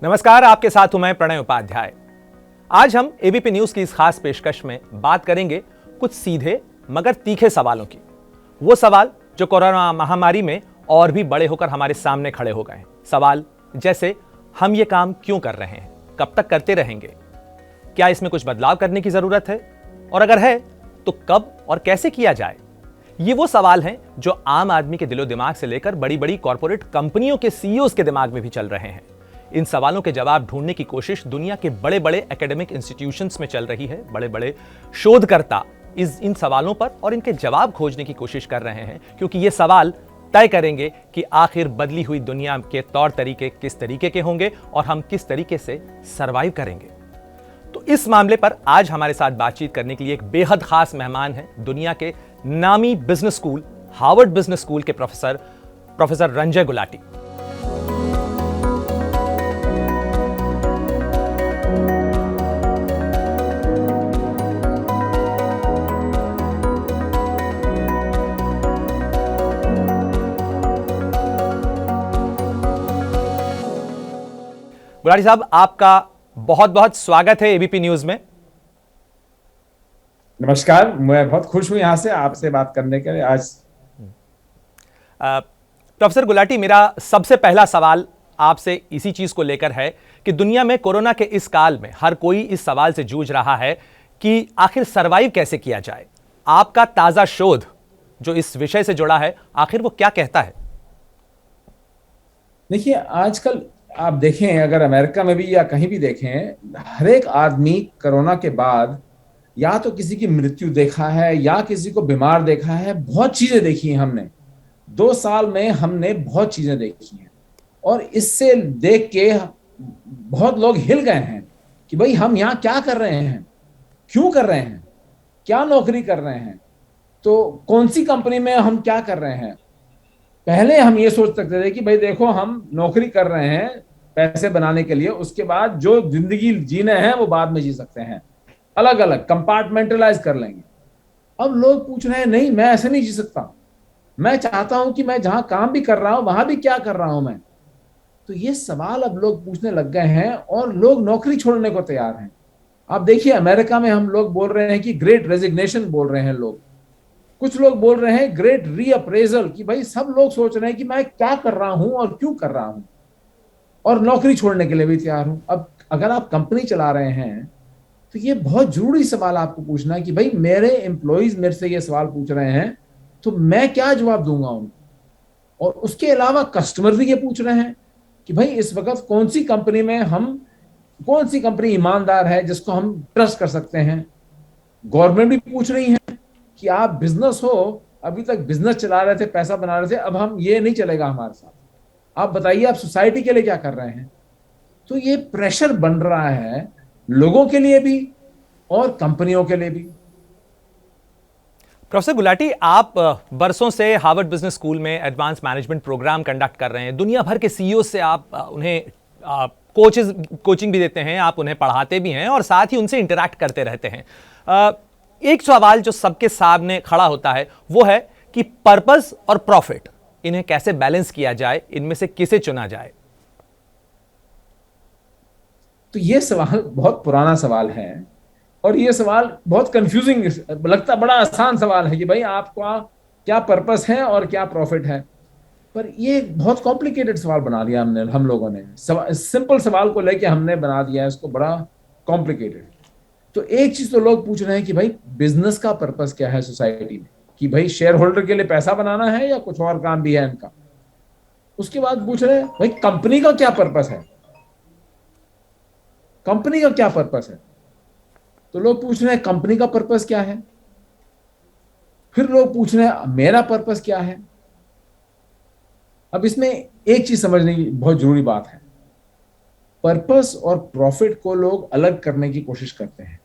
नमस्कार, आपके साथ हूं मैं प्रणय उपाध्याय। आज हम एबीपी न्यूज की इस खास पेशकश में बात करेंगे कुछ सीधे मगर तीखे सवालों की। वो सवाल जो कोरोना महामारी में और भी बड़े होकर हमारे सामने खड़े हो गए हैं। सवाल जैसे, हम ये काम क्यों कर रहे हैं, कब तक करते रहेंगे, क्या इसमें कुछ बदलाव करने की जरूरत है, और अगर है तो कब और कैसे किया जाए। ये वो सवाल हैं जो आम आदमी के दिलो दिमाग से लेकर बड़ी बड़ी कॉर्पोरेट कंपनियों के सीईओज के दिमाग में भी चल रहे हैं। इन सवालों के जवाब ढूंढने की कोशिश दुनिया के बड़े बड़े एकेडमिक इंस्टीट्यूशंस में चल रही है। बड़े बड़े शोधकर्ता इन सवालों पर और इनके जवाब खोजने की कोशिश कर रहे हैं, क्योंकि ये सवाल तय करेंगे कि आखिर बदली हुई दुनिया के तौर तरीके किस तरीके के होंगे और हम किस तरीके से सरवाइव करेंगे। तो इस मामले पर आज हमारे साथ बातचीत करने के लिए एक बेहद खास मेहमान हैं, दुनिया के नामी business school, Harvard business school के प्रोफेसर रंजय गुलाटी। गुलाटी साहब, आपका बहुत बहुत स्वागत है एबीपी न्यूज में। नमस्कार, मैं बहुत खुश हूं यहां से आपसे बात करने के लिए आज। प्रोफेसर गुलाटी, मेरा सबसे पहला सवाल आपसे इसी चीज को लेकर है कि दुनिया में कोरोना के इस काल में हर कोई इस सवाल से जूझ रहा है कि आखिर सरवाइव कैसे किया जाए। आपका ताजा शोध जो इस विषय से जुड़ा है, आखिर वो क्या कहता है? देखिए, आजकल आप देखें, अगर अमेरिका में भी या कहीं भी देखें, हर एक आदमी कोरोना के बाद या तो किसी की मृत्यु देखा है या किसी को बीमार देखा है। बहुत चीजें देखी हैं हमने 2 साल में, हमने बहुत चीजें देखी हैं और इससे देख के बहुत लोग हिल गए हैं कि भाई हम यहाँ क्या कर रहे हैं, क्यों कर रहे हैं, क्या नौकरी कर रहे हैं, तो कौन सी कंपनी में हम क्या कर रहे हैं। पहले हम ये सोच सकते थे कि भाई देखो, हम नौकरी कर रहे हैं पैसे बनाने के लिए, उसके बाद जो जिंदगी जीने हैं वो बाद में जी सकते हैं, अलग अलग कंपार्टमेंटलाइज कर लेंगे। अब लोग पूछ रहे हैं, नहीं मैं ऐसे नहीं जी सकता, मैं चाहता हूं कि मैं जहां काम भी कर रहा हूं वहां भी क्या कर रहा हूं मैं। तो ये सवाल अब लोग पूछने लग गए हैं और लोग नौकरी छोड़ने को तैयार हैं। आप देखिए, अमेरिका में हम लोग बोल रहे हैं कि ग्रेट रेजिग्नेशन बोल रहे हैं लोग, कुछ लोग बोल रहे हैं ग्रेट रीअप्रेजल, कि भाई सब लोग सोच रहे हैं कि मैं क्या कर रहा हूं और क्यों कर रहा हूं, और नौकरी छोड़ने के लिए भी तैयार हूं। अब अगर आप कंपनी चला रहे हैं तो ये बहुत जरूरी सवाल आपको पूछना है कि भाई मेरे एम्प्लॉइज मेरे से ये सवाल पूछ रहे हैं तो मैं क्या जवाब दूंगा उनको। और उसके अलावा कस्टमर भी ये पूछ रहे हैं कि भाई इस वक्त कौन सी कंपनी में कौन सी कंपनी ईमानदार है जिसको हम ट्रस्ट कर सकते हैं। गवर्नमेंट भी पूछ रही है कि आप बिजनेस हो, अभी तक बिजनेस चला रहे थे, पैसा बना रहे थे, अब हम ये नहीं चलेगा हमारे साथ, आप बताइए आप सोसाइटी के लिए क्या कर रहे हैं। तो ये प्रेशर बन रहा है लोगों के लिए भी और कंपनियों के लिए भी। प्रोफेसर गुलाटी, आप बरसों से हार्वर्ड बिजनेस स्कूल में एडवांस मैनेजमेंट प्रोग्राम कंडक्ट कर रहे हैं। दुनिया भर के सीईओ से आप उन्हें कोचिंग भी देते हैं, आप उन्हें पढ़ाते भी हैं और साथ ही उनसे इंटरैक्ट करते रहते हैं। एक सवाल जो सबके सामने खड़ा होता है वो है कि पर्पस और प्रॉफिट, इन्हें कैसे बैलेंस किया जाए, इनमें से किसे चुना जाए। तो ये सवाल बहुत पुराना सवाल है और ये सवाल बहुत कंफ्यूजिंग लगता, बड़ा आसान सवाल है कि भाई आपका क्या पर्पस है और क्या प्रॉफिट है, पर ये बहुत कॉम्प्लिकेटेड सवाल बना दिया हम लोगों ने। सिंपल सवाल को लेके हमने बना दिया है इसको बड़ा कॉम्प्लिकेटेड। तो एक चीज तो लोग पूछ रहे हैं कि भाई बिजनेस का पर्पस क्या है सोसाइटी में, कि भाई शेयर होल्डर के लिए पैसा बनाना है या कुछ और काम भी है इनका। उसके बाद पूछ रहे हैं भाई कंपनी का क्या पर्पस है, कंपनी का क्या पर्पस है। तो लोग पूछ रहे हैं कंपनी का पर्पस क्या है, फिर लोग पूछ रहे हैं मेरा पर्पस क्या है। अब इसमें एक चीज समझने की बहुत जरूरी बात है, पर्पस और प्रॉफिट को लोग अलग करने की कोशिश करते हैं।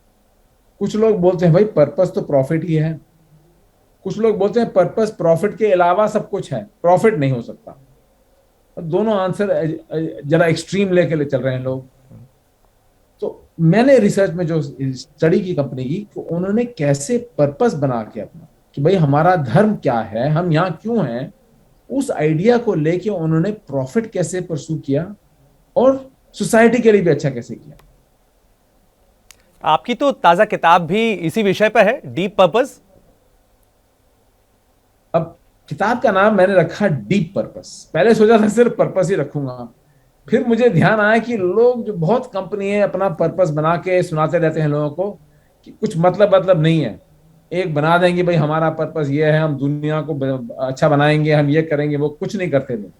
कुछ लोग बोलते हैं भाई पर्पस तो प्रॉफिट ही है, कुछ लोग बोलते हैं पर्पस प्रॉफिट के अलावा सब कुछ है, प्रॉफिट नहीं हो सकता। दोनों आंसर जरा एक्सट्रीम लेके चल रहे हैं लोग। तो मैंने रिसर्च में जो स्टडी की कंपनी की, तो उन्होंने कैसे पर्पस बना के अपना कि भाई हमारा धर्म क्या है, हम यहाँ क्यों हैं, उस आइडिया को लेके उन्होंने प्रॉफिट कैसे परस्यू किया और सोसाइटी के लिए भी अच्छा कैसे किया। आपकी तो ताजा किताब भी इसी विषय पर है, डीप पर्पस। अब किताब का नाम मैंने रखा डीप पर्पस। पहले सोचा था सिर्फ पर्पस ही रखूंगा, फिर मुझे ध्यान आया कि लोग जो बहुत कंपनी है अपना पर्पस बना के सुनाते रहते हैं लोगों को कि कुछ मतलब नहीं है। एक बना देंगे भाई हमारा पर्पस ये है, हम दुनिया को अच्छा बनाएंगे, हम ये करेंगे, वो कुछ नहीं करते लोग।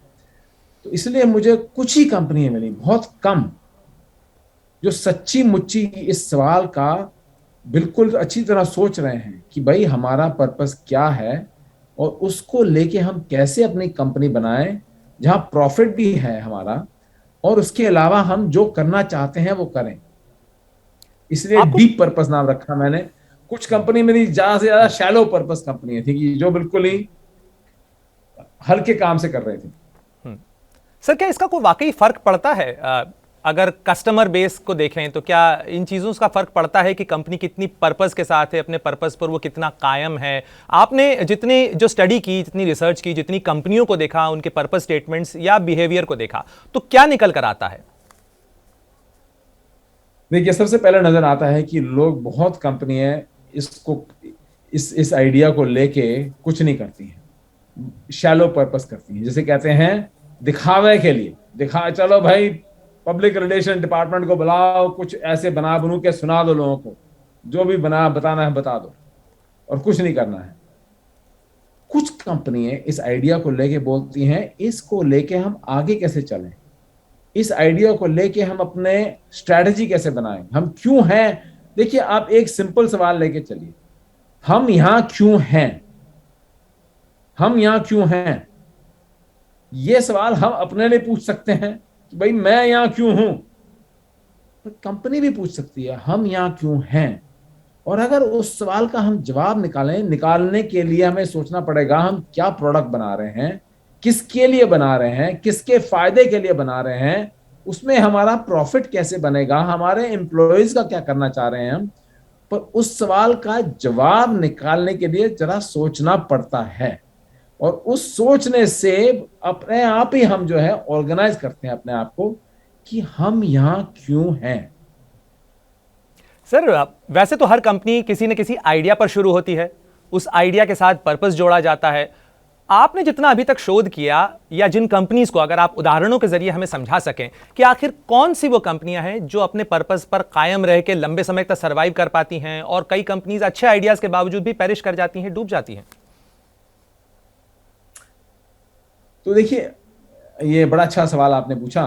तो इसलिए मुझे कुछ ही कंपनी मिली, बहुत कम, जो सच्ची मुच्ची इस सवाल का बिल्कुल अच्छी तरह सोच रहे हैं कि भाई हमारा पर्पस क्या है और उसको लेके हम कैसे अपनी कंपनी बनाएं जहां प्रॉफिट भी है हमारा और उसके अलावा हम जो करना चाहते हैं वो करें। इसलिए आपको डीप पर्पस नाम रखा मैंने। कुछ कंपनी मेरी ज्यादा से ज्यादा शैलो पर्पस कंपनी थी कि जो बिल्कुल ही हल्के काम से कर रहे थे। सर, क्या इसका कोई वाकई फर्क पड़ता है? अगर कस्टमर बेस को देखें तो क्या इन चीज़ों का फर्क पड़ता है कि कंपनी कितनी पर्पस के साथ है, अपने पर्पस पर वो कितना कायम है? आपने जितनी जो स्टडी की, जितनी रिसर्च की, जितनी कंपनियों को देखा, उनके पर्पस स्टेटमेंट्स या बिहेवियर को देखा, तो क्या निकल कर आता है? देखिए, सबसे पहले नजर आता है कि लोग, बहुत कंपनियां इसको, इस आइडिया को लेके कुछ नहीं करती हैं, शैलो पर्पस करती हैं। जैसे कहते हैं दिखावे के लिए, दिखा चलो भाई पब्लिक रिलेशन डिपार्टमेंट को बुलाओ, कुछ ऐसे बना बनू के सुना दो लोगों को, जो भी बना बताना है बता दो, और कुछ नहीं करना है। कुछ कंपनियां इस आइडिया को लेके बोलती हैं इसको लेके हम आगे कैसे चलें, इस आइडिया को लेके हम अपने स्ट्रैटेजी कैसे बनाएं, हम क्यों हैं। देखिए, आप एक सिंपल सवाल लेके चलिए, हम यहां क्यों हैं, हम यहां क्यों हैं, ये सवाल हम अपने लिए पूछ सकते हैं कि भाई मैं यहां क्यों हूं। तो कंपनी भी पूछ सकती है हम यहां क्यों हैं। और अगर उस सवाल का हम जवाब निकालने के लिए हमें सोचना पड़ेगा हम क्या प्रोडक्ट बना रहे हैं, किसके लिए बना रहे हैं, किसके फायदे के लिए बना रहे हैं, उसमें हमारा प्रॉफिट कैसे बनेगा, हमारे एम्प्लॉयज का क्या करना चाह रहे हैं हम। पर उस सवाल का जवाब निकालने के लिए जरा सोचना पड़ता है, और उस सोचने से अपने आप ही हम जो है ऑर्गेनाइज करते हैं अपने आप को कि हम यहां क्यों हैं। सर, वैसे तो हर कंपनी किसी न किसी आइडिया पर शुरू होती है, उस आइडिया के साथ पर्पस जोड़ा जाता है। आपने जितना अभी तक शोध किया, या जिन कंपनीज को अगर आप उदाहरणों के जरिए हमें समझा सकें कि आखिर कौन सी वो कंपनियां हैं जो अपने पर्पस पर कायम रह के लंबे समय तक सर्वाइव कर पाती हैं, और कई कंपनीज अच्छे आइडियाज के बावजूद भी पेरिश कर जाती हैं, डूब जाती हैं। तो देखिए, ये बड़ा अच्छा सवाल आपने पूछा।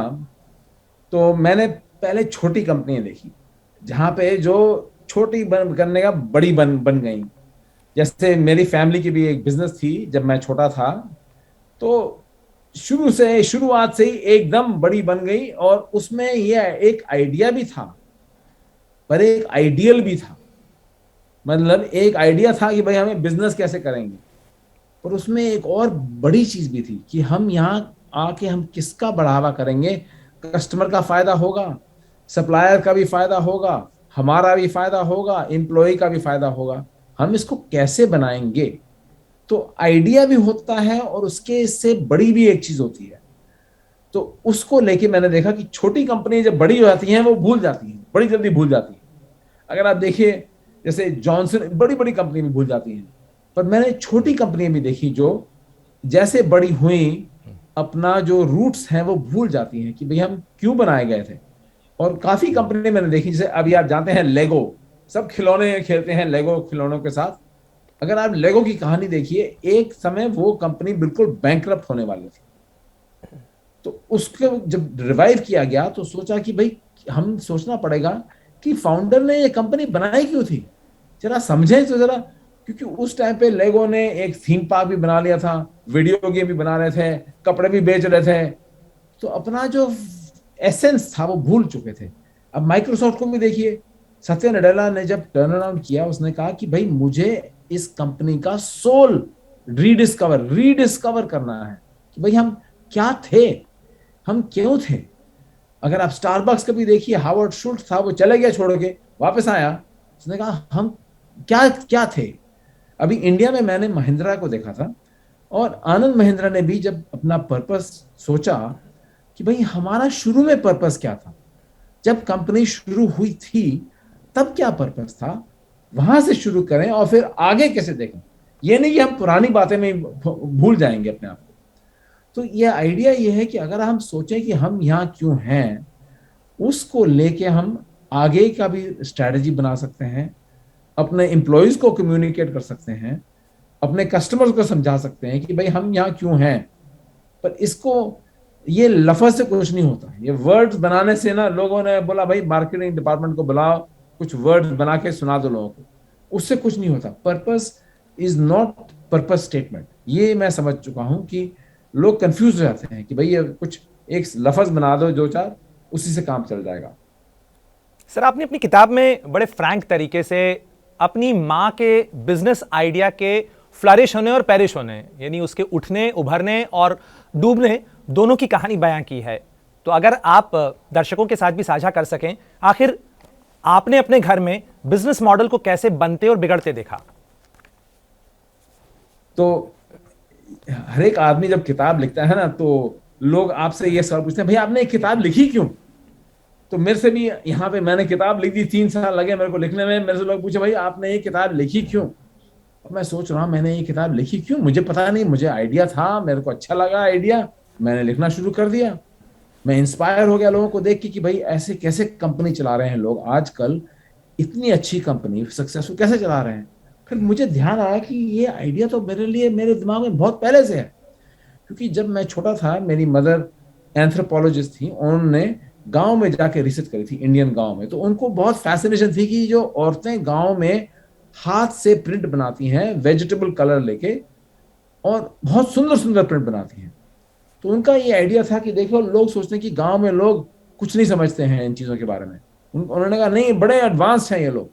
तो मैंने पहले छोटी कंपनियां देखी जहां पे जो छोटी बन करने का बड़ी बन बन गई। जैसे मेरी फैमिली की भी एक बिजनेस थी जब मैं छोटा था, तो शुरुआत से ही एकदम बड़ी बन गई, और उसमें यह एक आइडिया भी था पर एक आइडियल भी था। मतलब एक आइडिया था कि भाई हमें बिजनेस कैसे करेंगे, पर उसमें एक और बड़ी चीज भी थी कि हम यहाँ आके हम किसका बढ़ावा करेंगे। कस्टमर का फायदा होगा, सप्लायर का भी फायदा होगा, हमारा भी फायदा होगा, एम्प्लॉय का भी फायदा होगा, हम इसको कैसे बनाएंगे। तो आइडिया भी होता है और उसके इससे बड़ी भी एक चीज होती है। तो उसको लेके मैंने देखा कि छोटी कंपनी जब बड़ी हो जाती हैं वो भूल जाती हैं, बड़ी जल्दी भूल जाती हैं। अगर आप देखिए, जैसे जॉनसन, बड़ी बड़ी कंपनी भी भूल जाती हैं, पर मैंने छोटी कंपनियां भी देखी जो जैसे बड़ी हुई अपना जो रूट्स हैं वो भूल जाती हैं कि भाई हम क्यों बनाए गए थे। और काफी कंपनी मैंने देखी, जैसे अभी आप जानते हैं लेगो, सब खिलौने खेलते हैं लेगो खिलौनों के साथ। अगर आप लेगो की कहानी देखिए, एक समय वो कंपनी बिल्कुल बैंकरप्ट होने वाली थी। तो उसको जब रिवाइव किया गया तो सोचा कि भाई हम सोचना पड़ेगा कि फाउंडर ने ये कंपनी बनाई क्यों थी, जरा समझें तो जरा। क्योंकि उस टाइम पे लेगो ने एक थीम पार्क भी बना लिया था, वीडियो गेम भी बना रहे थे, कपड़े भी बेच रहे थे, तो अपना जो एसेंस था वो भूल चुके थे। अब माइक्रोसॉफ्ट को भी देखिए, सत्य नडेला ने जब टर्न अराउंड किया उसने कहा कि भाई मुझे इस कंपनी का सोल रीडिस्कवर करना है कि भाई हम क्या थे, हम क्यों थे। अगर आप स्टारबक्स का भी देखिए, हावर्ड शुल्ट्ज था, वो चले गया छोड़ के, वापस आया, उसने कहा हम क्या क्या थे। अभी इंडिया में मैंने महिंद्रा को देखा था, और आनंद महिंद्रा ने भी जब अपना पर्पस सोचा कि भाई हमारा शुरू में पर्पस क्या था, जब कंपनी शुरू हुई थी तब क्या पर्पस था, वहां से शुरू करें और फिर आगे कैसे देखें। ये नहीं कि हम पुरानी बातें में भूल जाएंगे अपने आप को। तो ये आइडिया ये है कि अगर हम सोचें कि हम यहाँ क्यों हैं, उसको लेके हम आगे का भी स्ट्रैटेजी बना सकते हैं, अपने एम्प्लॉयज को कम्युनिकेट कर सकते हैं, अपने कस्टमर्स को समझा सकते हैं कि भाई हम यहाँ क्यों हैं। पर इसको, ये लफ्ज से कुछ नहीं होता, ये वर्ड्स बनाने से ना, लोगों ने बोला भाई मार्केटिंग डिपार्टमेंट को बुलाओ, कुछ वर्ड्स बना के सुना दो लोगों को, उससे कुछ नहीं होता। Purpose is not purpose statement. ये मैं समझ चुका हूं कि लोग कंफ्यूज हो जाते हैं कि भाई ये कुछ एक लफ्ज बना दो दो चार, उसी से काम चल जाएगा। सर, आपने अपनी किताब में बड़े फ्रैंक तरीके से अपनी माँ के बिजनेस आइडिया के फ्लरिश होने और पेरिश होने, यानी उसके उठने, उभरने और डूबने, दोनों की कहानी बयां की है। तो अगर आप दर्शकों के साथ भी साझा कर सकें, आखिर आपने अपने घर में बिजनेस मॉडल को कैसे बनते और बिगड़ते देखा? तो हर एक आदमी जब किताब लिखता है ना, तो लोग आपसे ये सवाल पूछते हैं, भाई आपने एक किताब लिखी क्यों? तो मेरे से भी यहाँ पे मैंने किताब लिख दी, 3 साल लगे मेरे को लिखने में। मेरे से लोग पूछे भाई आपने ये किताब लिखी क्यों? और मैं सोच रहा हूँ मैंने ये किताब लिखी क्यों, मुझे पता नहीं, मुझे आइडिया था, मेरे को अच्छा लगा आइडिया, मैंने लिखना शुरू कर दिया। मैं इंस्पायर हो गया लोगों को देख के कि भाई ऐसे कैसे कंपनी चला रहे हैं लोग आजकल, इतनी अच्छी कंपनी सक्सेसफुल कैसे चला रहे हैं। फिर मुझे ध्यान आया कि ये आइडिया तो मेरे लिए, मेरे दिमाग में बहुत पहले से है। क्योंकि जब मैं छोटा था, मेरी मदर एंथ्रोपोलॉजिस्ट थी, उन्होंने गांव में जाके रिसर्च करी थी, इंडियन गांव में। तो उनको बहुत फैसिनेशन थी कि जो औरतें गांव में हाथ से प्रिंट बनाती हैं, वेजिटेबल कलर लेके, और बहुत सुंदर सुंदर प्रिंट बनाती हैं। तो उनका ये आइडिया था कि देखो, लोग सोचते हैं कि गांव में लोग कुछ नहीं समझते हैं इन चीजों के बारे में। उन्होंने कहा नहीं, बड़े एडवांस हैं ये लोग।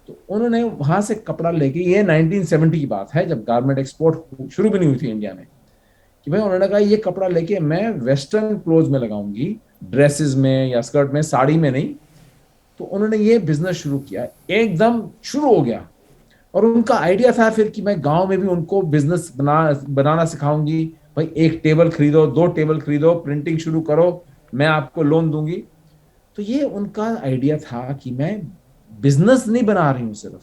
तो उन्होंने वहां से कपड़ा लेके, ये 1970 की बात है जब गारमेंट एक्सपोर्ट शुरू भी नहीं हुई थी इंडिया में, कि भाई उन्होंने कहा ये कपड़ा लेके मैं वेस्टर्न क्लोथ में लगाऊंगी, ड्रेसेस में या स्कर्ट में, साड़ी में नहीं। तो उन्होंने ये बिजनेस शुरू किया, एकदम शुरू हो गया। और उनका आइडिया था फिर कि मैं गांव में भी उनको बिजनेस बनाना सिखाऊंगी। भाई एक टेबल खरीदो, 2 टेबल खरीदो, प्रिंटिंग शुरू करो, मैं आपको लोन दूंगी। तो ये उनका आइडिया था कि मैं बिजनेस नहीं बना रही हूं सिर्फ,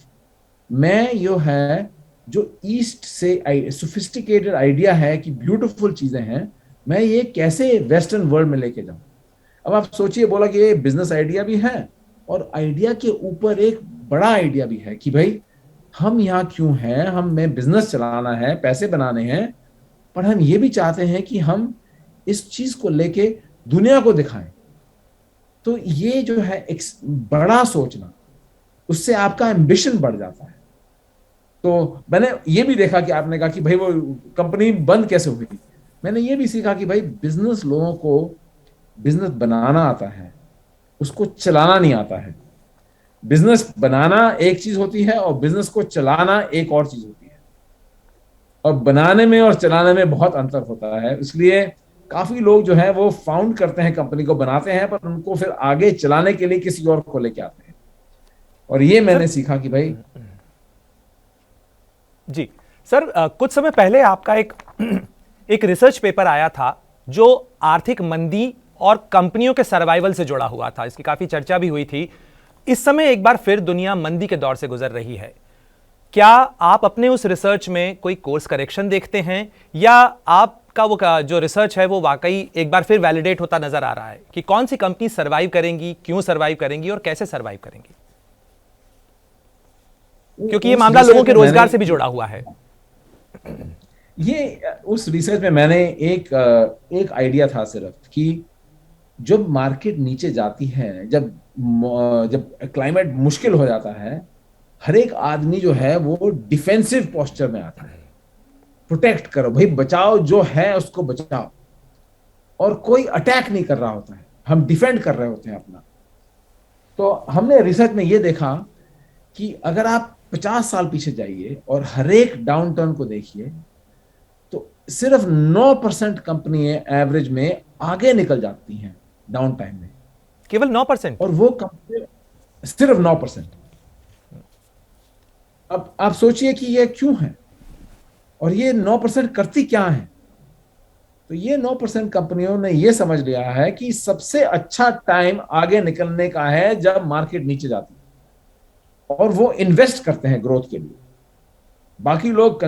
मैं यो है जो ईस्ट से सोफिस्टिकेटेड आइडिया है कि ब्यूटीफुल चीजें हैं, मैं ये कैसे वेस्टर्न वर्ल्ड में लेके जाऊं। अब आप सोचिए, बोला कि ये बिजनेस आइडिया भी है और आइडिया के ऊपर एक बड़ा आइडिया भी है कि भाई हम यहाँ क्यों हैं, हमें बिजनेस चलाना है, पैसे बनाने हैं, पर हम ये भी चाहते हैं कि हम इस चीज को लेके दुनिया को दिखाएं। तो ये जो है एक बड़ा सोचना, उससे आपका एम्बिशन बढ़ जाता है। तो मैंने ये भी देखा कि आपने कहा कि भाई वो कंपनी बंद कैसे हुई, मैंने ये भी सीखा कि भाई बिजनेस, लोगों को बिजनेस बनाना आता है, उसको चलाना नहीं आता है। बिजनेस बनाना एक चीज होती है और बिजनेस को चलाना एक और चीज होती है, और बनाने में और चलाने में बहुत अंतर होता है। इसलिए काफी लोग जो है वो फाउंड करते हैं, कंपनी को बनाते हैं, पर उनको फिर आगे चलाने के लिए किसी और को लेके आते हैं। और ये मैंने सीखा कि भाई जी सर, कुछ समय पहले आपका एक रिसर्च पेपर आया था जो आर्थिक मंदी और कंपनियों के सर्वाइवल से जुड़ा हुआ था। इसकी काफी चर्चा भी हुई थी। इस समय एक बार फिर दुनिया मंदी के दौर से गुजर रही है। क्या आप अपने उस रिसर्च में कोई कोर्स करेक्शन देखते हैं, या आपका वो जो रिसर्च है वो वाकई एक बार फिर वैलिडेट होता नजर आ रहा है कि कौन सी कंपनी सर्वाइव करेंगी, क्यों सर्वाइव करेंगी और कैसे सर्वाइव करेंगी? क्योंकि ये मामला लोगों के रोजगार से भी जुड़ा हुआ है। ये उस रिसर्च में मैंने एक आइडिया था सिर्फ कि जब मार्केट नीचे जाती है, जब क्लाइमेट मुश्किल हो जाता है, हर एक आदमी जो है वो डिफेंसिव पोस्चर में आता है। प्रोटेक्ट करो भाई, बचाओ, जो है उसको बचाओ, और कोई अटैक नहीं कर रहा होता है, हम डिफेंड कर रहे होते हैं अपना। तो हमने रिसर्च में ये देखा कि अगर आप 50 साल पीछे जाइए और हर एक डाउन टर्न को देखिए, तो सिर्फ 9% कंपनी एवरेज में आगे निकल जाती हैं डाउन टाइम में। केवल 9%? और वो कंपनी सिर्फ 9%। अब आप सोचिए कि ये क्यों है और ये 9% करती क्या है। तो ये 9% कंपनियों ने ये समझ लिया है कि सबसे अच्छा टाइम आगे निकलने का है जब मार्केट नीचे जाती है, और वो इन्वेस्ट करते हैं ग्रोथ के लिए। बाकी लोग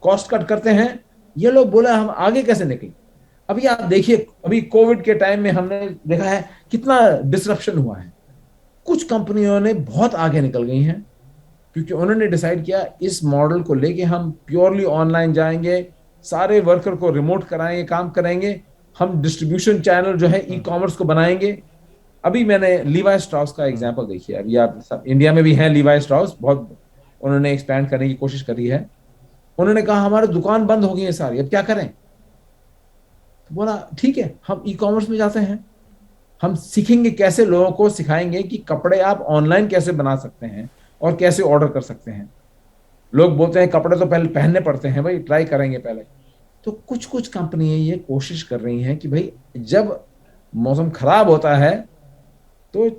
कॉस्ट कट करते हैं, ये लोग बोले हम आगे कैसे निकलें। अभी आप देखिए, अभी कोविड के टाइम में हमने देखा है कितना डिसरप्शन हुआ है। कुछ कंपनियों ने बहुत आगे निकल गई हैं, क्योंकि उन्होंने डिसाइड किया इस मॉडल को लेके हम प्योरली ऑनलाइन जाएंगे, सारे वर्कर को रिमोट कराएंगे, काम करेंगे, हम डिस्ट्रीब्यूशन चैनल जो है ई कॉमर्स को बनाएंगे। अभी मैंने लीवाई स्ट्रॉस का एग्जांपल देखिए, अभी आप इंडिया में भी है लीवाई स्ट्रॉस, बहुत उन्होंने एक्सपैंड करने की कोशिश करी है। उन्होंने कहा हमारी दुकान बंद हो गई है सारी, अब क्या करें। तो बोला ठीक है हम ई कॉमर्स में जाते हैं, हम सीखेंगे कैसे, लोगों को सिखाएंगे कि कपड़े आप ऑनलाइन कैसे बना सकते हैं और कैसे ऑर्डर कर सकते हैं। लोग बोलते हैं कपड़े तो पहले पहनने पड़ते हैं, भाई ट्राई करेंगे पहले। तो कुछ कुछ कंपनियां ये कोशिश कर रही हैं कि भाई जब मौसम खराब होता है तो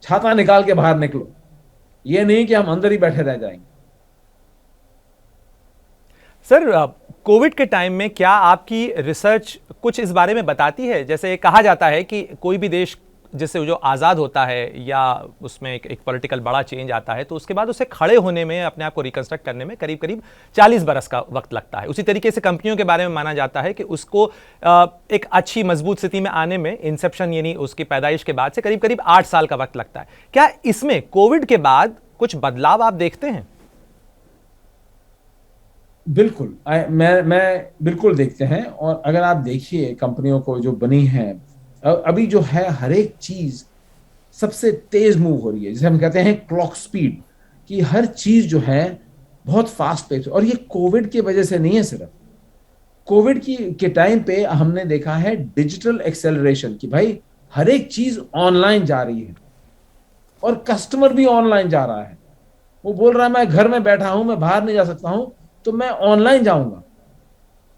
छाता निकाल के बाहर निकलो, ये नहीं कि हम अंदर ही बैठे रह जाएंगे। सर, कोविड के टाइम में क्या आपकी रिसर्च कुछ इस बारे में बताती है? जैसे कहा जाता है कि कोई भी देश जैसे जो आज़ाद होता है या उसमें एक पॉलिटिकल बड़ा चेंज आता है तो उसके बाद उसे खड़े होने में, अपने आप को रिकंस्ट्रक्ट करने में करीब करीब 40 बरस का वक्त लगता है। उसी तरीके से कंपनियों के बारे में माना जाता है कि उसको एक अच्छी मजबूत स्थिति में आने में, इंसेप्शन यानी उसकी पैदाइश के बाद से करीब करीब 8 साल का वक्त लगता है। क्या इसमें कोविड के बाद कुछ बदलाव आप देखते हैं? बिल्कुल, मैं बिल्कुल देखते हैं। और अगर आप देखिए कंपनियों को जो बनी है, अभी जो है हर एक चीज सबसे तेज मूव हो रही है, जिसे हम कहते हैं क्लॉक स्पीड, कि हर चीज जो है बहुत फास्ट पेस। और ये कोविड की वजह से नहीं है, सिर्फ कोविड की के टाइम पे हमने देखा है डिजिटल एक्सेलरेशन, कि भाई हर एक चीज ऑनलाइन जा रही है और कस्टमर भी ऑनलाइन जा रहा है। वो बोल रहा है मैं घर में बैठा हूं, मैं बाहर नहीं जा सकता हूं, तो मैं ऑनलाइन जाऊंगा।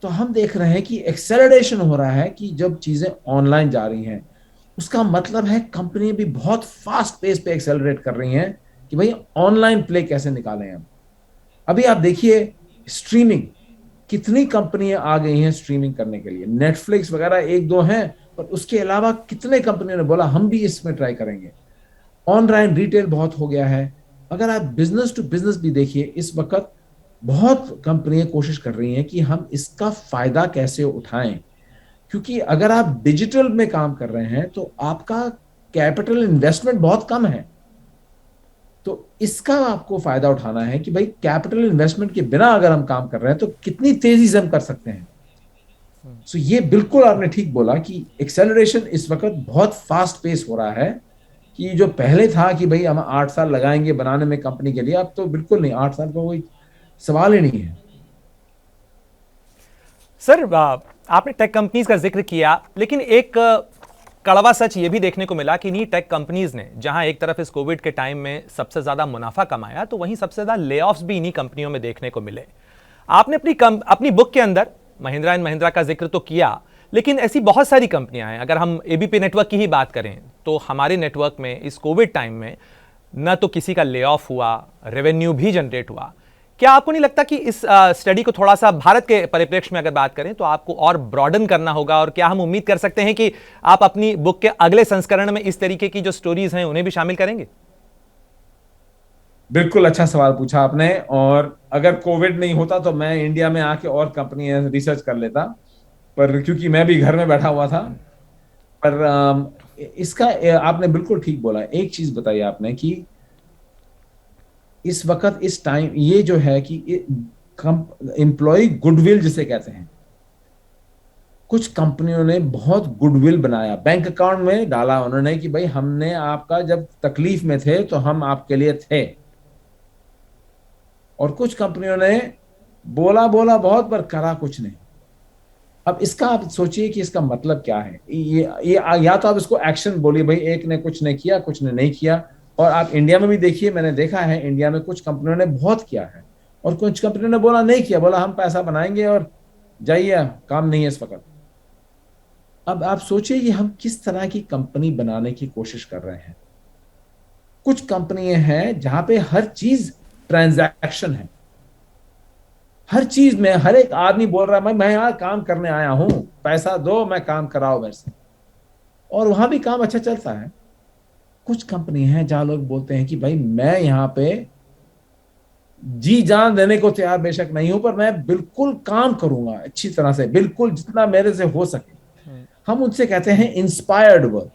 तो हम देख रहे हैं कि एक्सेलरेशन हो रहा है, कि जब चीजें ऑनलाइन जा रही हैं उसका मतलब है कंपनी भी बहुत फास्ट पेस पे एक्सेलरेट कर रही हैं कि भाई ऑनलाइन प्ले कैसे निकालें हम। अभी आप देखिए स्ट्रीमिंग, कितनी कंपनियां आ गई हैं स्ट्रीमिंग करने के लिए। नेटफ्लिक्स वगैरह एक दो हैं, पर उसके अलावा कितने कंपनियों ने बोला हम भी इसमें ट्राई करेंगे। ऑनलाइन रिटेल बहुत हो गया है। अगर आप बिजनेस टू बिजनेस भी देखिए, इस वक्त बहुत कंपनियां कोशिश कर रही हैं कि हम इसका फायदा कैसे उठाएं, क्योंकि अगर आप डिजिटल में काम कर रहे हैं तो आपका कैपिटल इन्वेस्टमेंट बहुत कम है। तो इसका आपको फायदा उठाना है कि भाई कैपिटल इन्वेस्टमेंट के बिना अगर हम काम कर रहे हैं तो कितनी तेजी से हम कर सकते हैं। सो ये बिल्कुल आपने ठीक बोला कि एक्सेलरेशन इस वक्त बहुत फास्ट पेस हो रहा है, कि जो पहले था कि भाई हम 8 साल लगाएंगे बनाने में कंपनी के लिए, अब तो बिल्कुल नहीं, 8 साल का कोई सवाल ही नहीं है। सर, आपने टेक कंपनीज का जिक्र किया, लेकिन एक कड़वा सच ये भी देखने को मिला कि इन्हीं टेक कंपनीज ने जहां एक तरफ इस कोविड के टाइम में सबसे ज्यादा मुनाफा कमाया, तो वहीं सबसे ज्यादा लेऑफ्स भी इन्हीं कंपनियों में देखने को मिले। आपने अपनी बुक के अंदर महिंद्रा एंड महिंद्रा का जिक्र तो किया, लेकिन ऐसी बहुत सारी कंपनियां हैं। अगर हम एबीपी नेटवर्क की ही बात करें तो हमारे नेटवर्क में इस कोविड टाइम में न तो किसी का ले ऑफ हुआ, रेवेन्यू भी जनरेट हुआ। क्या आपको नहीं लगता कि इस स्टडी को थोड़ा सा भारत के परिप्रेक्ष्य में अगर बात करें तो आपको और ब्रॉडन करना होगा? और क्या हम उम्मीद कर सकते हैं कि आप अपनी बुक के अगले संस्करण में इस तरीके की जो स्टोरीज हैं उन्हें भी शामिल करेंगे? बिल्कुल अच्छा सवाल पूछा आपने। और अगर कोविड नहीं होता तो मैं इंडिया में आके और कंपनी रिसर्च कर लेता, पर क्योंकि मैं भी घर में बैठा हुआ था। पर इसका आपने बिल्कुल ठीक बोला। एक चीज बताई आपने कि इस वक्त इस टाइम ये जो है कि एम्प्लॉय गुडविल जिसे कहते हैं, कुछ कंपनियों ने बहुत गुडविल बनाया, बैंक अकाउंट में डाला उन्होंने कि भाई हमने आपका जब तकलीफ में थे तो हम आपके लिए थे। और कुछ कंपनियों ने बोला बोला बहुत पर करा कुछ नहीं। अब इसका आप सोचिए कि इसका मतलब क्या है। ये या तो आप इसको एक्शन बोलिए, भाई एक ने कुछ नहीं किया, कुछ ने नहीं किया। और आप इंडिया में भी देखिए, मैंने देखा है इंडिया में कुछ कंपनियों ने बहुत किया है और कुछ कंपनियों ने बोला नहीं किया, बोला हम पैसा बनाएंगे और जाइए, काम नहीं है इस वक्त। अब आप सोचिए कि हम किस तरह की कंपनी बनाने की कोशिश कर रहे हैं। कुछ कंपनियां हैं जहां पे हर चीज ट्रांजैक्शन है, हर चीज में हर एक आदमी बोल रहा है मैं यहाँ काम करने आया हूं, पैसा दो, मैं काम कराओ मेरे से। और वहां भी काम अच्छा चलता है। कुछ कंपनी है जहां लोग बोलते हैं कि भाई मैं यहाँ पे जी जान देने को तैयार बेशक नहीं हूं, पर मैं बिल्कुल काम करूंगा अच्छी तरह से, बिल्कुल जितना मेरे से हो सके। हम उनसे कहते हैं इंस्पायर्ड वर्क।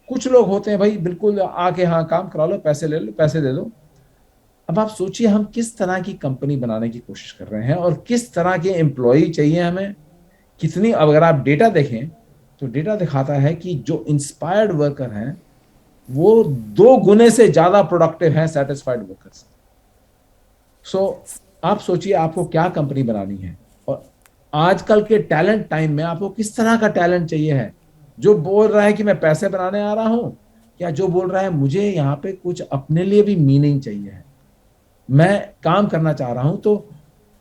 कुछ लोग होते हैं भाई बिल्कुल आके हाँ काम करा लो, पैसे ले लो, पैसे दे दो। अब आप सोचिए हम किस तरह की कंपनी बनाने की कोशिश कर रहे हैं और किस तरह के एम्प्लॉय चाहिए हमें। कितनी, अगर आप डेटा देखें तो डेटा दिखाता है कि जो इंस्पायर्ड वर्कर हैं वो 2 गुने से ज्यादा प्रोडक्टिव हैं सेटिस्फाइड वर्कर्स। सो आप सोचिए आपको क्या कंपनी बनानी है, और आजकल के टैलेंट टाइम में आपको किस तरह का टैलेंट चाहिए है। जो बोल रहा है कि मैं पैसे बनाने आ रहा हूं, या जो बोल रहा है मुझे यहाँ पे कुछ अपने लिए भी मीनिंग चाहिए है, मैं काम करना चाह रहा हूं। तो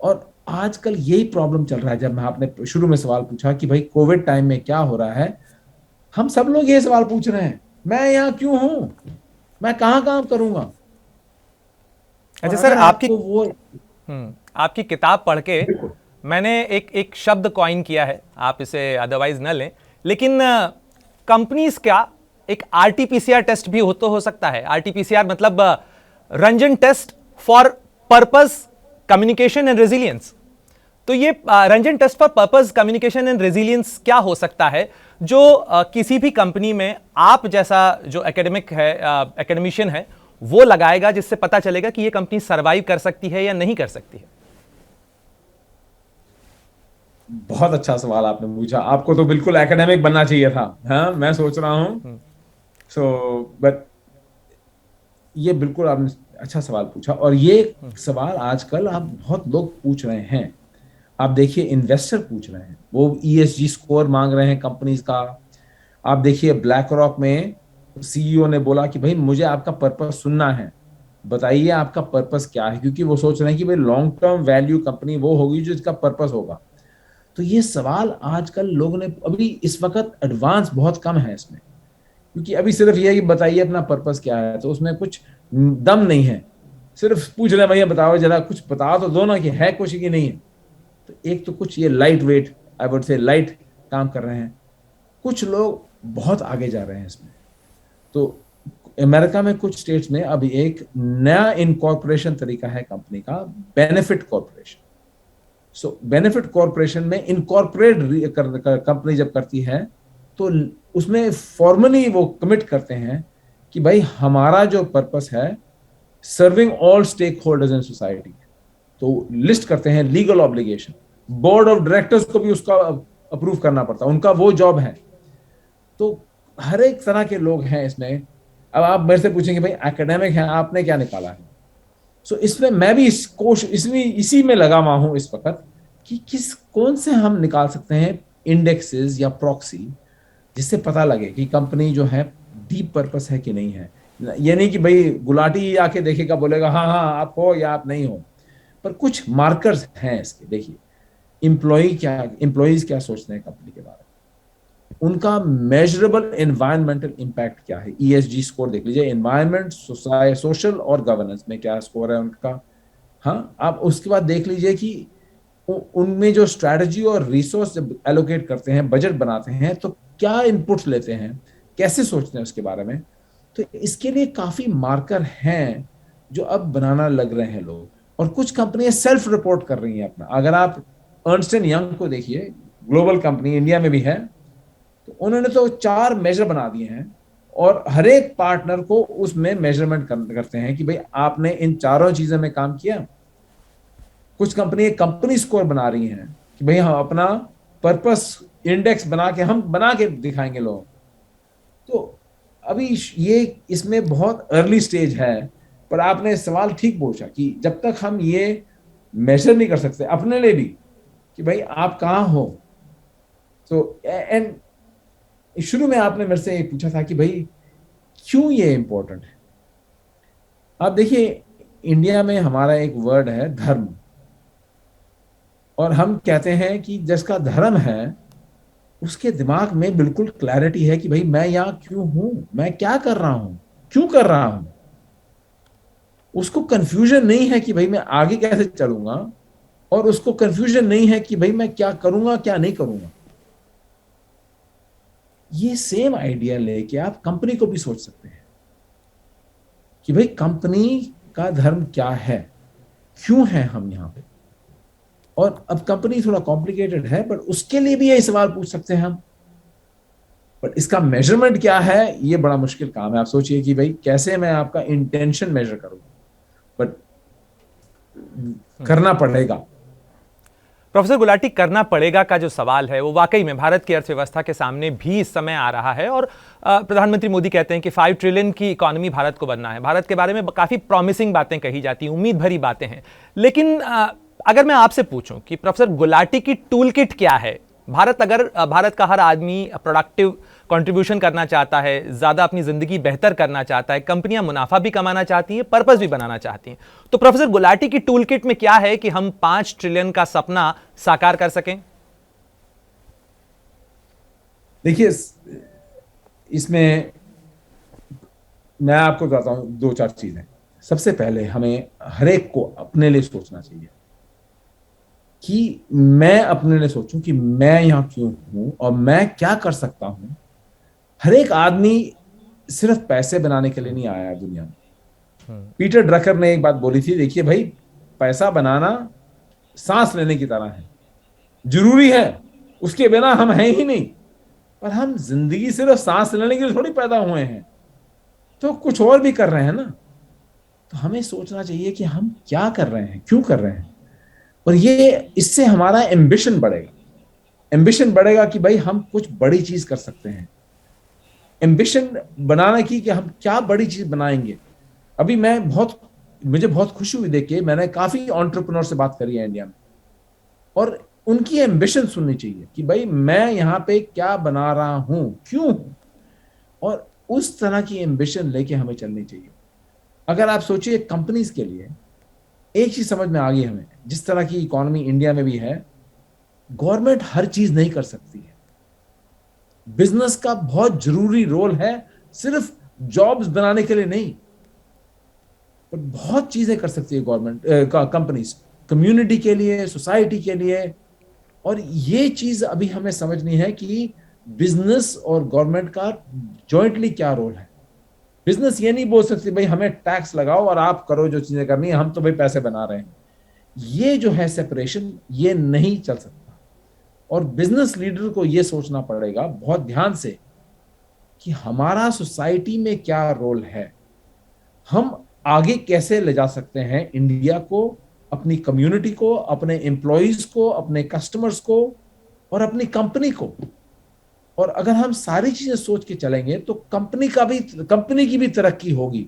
और आजकल यही प्रॉब्लम चल रहा है। जब मैं आपने शुरू में सवाल पूछा कि भाई कोविड टाइम में क्या हो रहा है, हम सब लोग ये सवाल पूछ रहे हैं, मैं यहाँ क्यों हूं, मैं कहाँ काम करूंगा। और अच्छा सर, अगर आपको वो आपकी किताब पढ़ के बिल्कुल मैंने एक एक शब्द कॉइन किया है, आप इसे अदरवाइज न लें, लेकिन कंपनीज का एक आरटीपीसीआर टेस्ट भी हो सकता है। आरटीपीसीआर मतलब Ranjan test for purpose communication and resilience. तो ये Ranjan test for purpose communication and resilience क्या हो सकता है जो किसी भी कंपनी में आप जैसा जो एकेडमिक है, एकेडमिशियन है, वो लगाएगा, जिससे पता चलेगा कि ये कंपनी सरवाइव कर सकती है या नहीं कर सकती है। बहुत अच्छा सवाल आपने पूछा। आपको तो बिल्कुल एकेडमिक बनना चाहिए था। हाँ, मैं सोच रहा हूँ। बट ये बिल्कुल आपने अच्छा सवाल पूछा, और ये सवाल आजकल आप बहुत लोग पूछ रहे हैं। आप देखिए इन्वेस्टर पूछ रहे हैं, वो ईएसजी स्कोर मांग रहे हैं कंपनीज का। आप देखिए ब्लैक रॉक में सीईओ ने बोला कि भाई मुझे आपका पर्पस सुनना है, बताइए आपका पर्पस क्या है, क्योंकि वो सोच रहे हैं कि भाई लॉन्ग टर्म वैल्यू कंपनी वो होगी जो इसका पर्पस होगा। तो ये सवाल आजकल लोगों ने, अभी इस वक्त एडवांस बहुत कम है इसमें, क्योंकि अभी सिर्फ ये है कि बताइए अपना पर्पस क्या है, तो उसमें कुछ दम नहीं है। सिर्फ पूछ रहे भैया बताओ जरा, कुछ बता तो दो ना कि है कुछ कि नहीं है। तो एक तो कुछ ये light weight, I would say light काम कर रहे हैं। कुछ लोग बहुत आगे जा रहे हैं इसमें। तो अमेरिका में कुछ स्टेट्स में अभी एक नया इनकॉर्पोरेशन तरीका है कंपनी का, बेनिफिट कॉर्पोरेशन। सो बेनिफिट कॉर्पोरेशन में इनकॉर्पोरेट कंपनी जब करती है तो उसमें फॉर्मली वो कमिट करते हैं कि भाई हमारा जो पर्पस है serving all stakeholders in society. तो लिस्ट करते हैं legal obligation, board of directors को भी उसका अप्रूव करना पड़ता है, उनका वो जॉब है। तो हर एक तरह के लोग हैं इसमें। अब आप मेरे से पूछेंगे भाई एकेडमिक है, आपने क्या निकाला है। सो इसमें मैं भी इसी में लगा हुआ हूं इस वक्त कि कौन से हम निकाल सकते हैं इंडेक्सेस या प्रॉक्सी, जिससे पता लगे कि कंपनी जो है डीप पर्पस है कि नहीं है। ये नहीं कि भाई गुलाटी आके देखेगा बोलेगा हाँ हाँ आप हो या आप नहीं हो, पर कुछ मार्कर्स हैं इसके। देखिए एम्प्लॉइज क्या सोचते हैं कंपनी के बारे में, उनका मेजरेबल एनवायरमेंटल इंपैक्ट क्या है। ईएसजी स्कोर देख लीजिए, एनवायरमेंट, सोशल और गवर्नेंस में क्या स्कोर है उनका। हाँ, आप उसके बाद देख लीजिए कि उनमें जो स्ट्रैटेजी और रिसोर्स एलोकेट करते हैं, बजट बनाते हैं, तो क्या इनपुट्स लेते हैं, कैसे सोचते हैं उसके बारे में। तो इसके लिए काफी मार्कर हैं जो अब बनाना लग रहे हैं लोग। और कुछ कंपनियां सेल्फ रिपोर्ट कर रही हैं अपना। अगर आप अर्नस्ट एंड यंग को देखिए, ग्लोबल कंपनी इंडिया में भी है, तो उन्होंने तो 4 मेजर बना दिए हैं और हर एक पार्टनर को उसमें मेजरमेंट करते हैं कि भाई आपने इन चारों चीजों में काम किया। कुछ कंपनी स्कोर बना रही हैं कि भाई हम अपना पर्पस इंडेक्स हम बना के दिखाएंगे लोग। तो अभी ये इसमें बहुत अर्ली स्टेज है, पर आपने सवाल ठीक पूछा कि जब तक हम ये मेजर नहीं कर सकते अपने लिए भी कि भाई आप कहाँ हो। तो एंड शुरू में आपने मेरे से पूछा था कि भाई क्यों ये इंपॉर्टेंट है। आप देखिए इंडिया में हमारा एक वर्ड है धर्म, और हम कहते हैं कि जिसका धर्म है उसके दिमाग में बिल्कुल क्लैरिटी है कि भाई मैं यहां क्यों हूं, मैं क्या कर रहा हूं, क्यों कर रहा हूं। उसको कंफ्यूजन नहीं है कि भाई मैं आगे कैसे चलूंगा और उसको कंफ्यूजन नहीं है कि भाई मैं क्या करूंगा क्या नहीं करूंगा। ये सेम आइडिया लेके आप कंपनी को भी सोच सकते हैं कि भाई कंपनी का धर्म क्या है, क्यों है हम यहां पे। और अब कंपनी थोड़ा कॉम्प्लिकेटेड है, बट उसके लिए भी यही सवाल पूछ सकते हैं हम। बट इसका मेजरमेंट क्या है, ये बड़ा मुश्किल काम है। आप सोचिए कि भाई कैसे मैं आपका इंटेंशन मेजर करूं, बट करना पड़ेगा। प्रोफेसर गुलाटी, करना पड़ेगा का जो सवाल है वो वाकई में भारत की अर्थव्यवस्था के सामने भी इस समय आ रहा है। और प्रधानमंत्री मोदी कहते हैं कि 5 ट्रिलियन की इकोनॉमी भारत को बनना है। भारत के बारे में काफी प्रॉमिसिंग बातें कही जाती हैं, उम्मीद भरी बातें हैं। लेकिन अगर मैं आपसे पूछूं कि प्रोफेसर गुलाटी की टूल किट क्या है, भारत का हर आदमी प्रोडक्टिव कंट्रीब्यूशन करना चाहता है, ज्यादा अपनी जिंदगी बेहतर करना चाहता है, कंपनियां मुनाफा भी कमाना चाहती हैं, पर्पस भी बनाना चाहती हैं, तो प्रोफेसर गुलाटी की टूल किट में क्या है कि हम 5 ट्रिलियन का सपना साकार कर सकें? देखिए, इसमें मैं आपको बताता हूं 2-4 चीजें। सबसे पहले हमें हरेक को अपने लिए सोचना चाहिए कि मैं अपने लिए सोचूं कि मैं यहां क्यों हूं और मैं क्या कर सकता हूं। हर एक आदमी सिर्फ पैसे बनाने के लिए नहीं आया है दुनिया में। पीटर ड्रकर ने एक बात बोली थी, देखिए भाई, पैसा बनाना सांस लेने की तरह है, जरूरी है, उसके बिना हम हैं ही नहीं। पर हम जिंदगी सिर्फ सांस लेने के लिए थोड़ी पैदा हुए हैं, तो कुछ और भी कर रहे हैं ना। तो हमें सोचना चाहिए कि हम क्या कर रहे हैं, क्यों कर रहे हैं। और ये इससे हमारा एम्बिशन बढ़ेगा। एम्बिशन बढ़ेगा कि भाई हम कुछ बड़ी चीज कर सकते हैं। एम्बिशन बनाना की कि हम क्या बड़ी चीज बनाएंगे। अभी मुझे बहुत खुशी हुई देख के, मैंने काफी एंटरप्रेन्योर से बात करी है इंडिया में, और उनकी एम्बिशन सुननी चाहिए कि भाई मैं यहां पे क्या बना रहा हूं, क्यों हूं। और उस तरह की एम्बिशन लेके हमें चलनी चाहिए। अगर आप सोचिए कंपनीज के लिए, एक चीज समझ में आ गई हमें, जिस तरह की इकोनॉमी इंडिया में भी है, गवर्नमेंट हर चीज नहीं कर सकती है। बिजनेस का बहुत जरूरी रोल है, सिर्फ जॉब्स बनाने के लिए नहीं, पर बहुत चीजें कर सकती है गवर्नमेंट कंपनीज, कम्युनिटी के लिए, सोसाइटी के लिए। और ये चीज अभी हमें समझनी है कि बिजनेस और गवर्नमेंट का जॉइंटली क्या रोल है। बिजनेस ये नहीं बोल सकती भाई हमें टैक्स लगाओ और आप करो जो चीजें करनी है, हम तो भाई पैसे बना रहे हैं। ये जो है सेपरेशन, ये नहीं चल सकता। और बिजनेस लीडर को ये सोचना पड़ेगा बहुत ध्यान से कि हमारा सोसाइटी में क्या रोल है, हम आगे कैसे ले जा सकते हैं इंडिया को, अपनी कम्युनिटी को, अपने एम्प्लॉयज को, अपने कस्टमर्स को, और अपनी कंपनी को। और अगर हम सारी चीजें सोच के चलेंगे तो कंपनी की भी तरक्की होगी।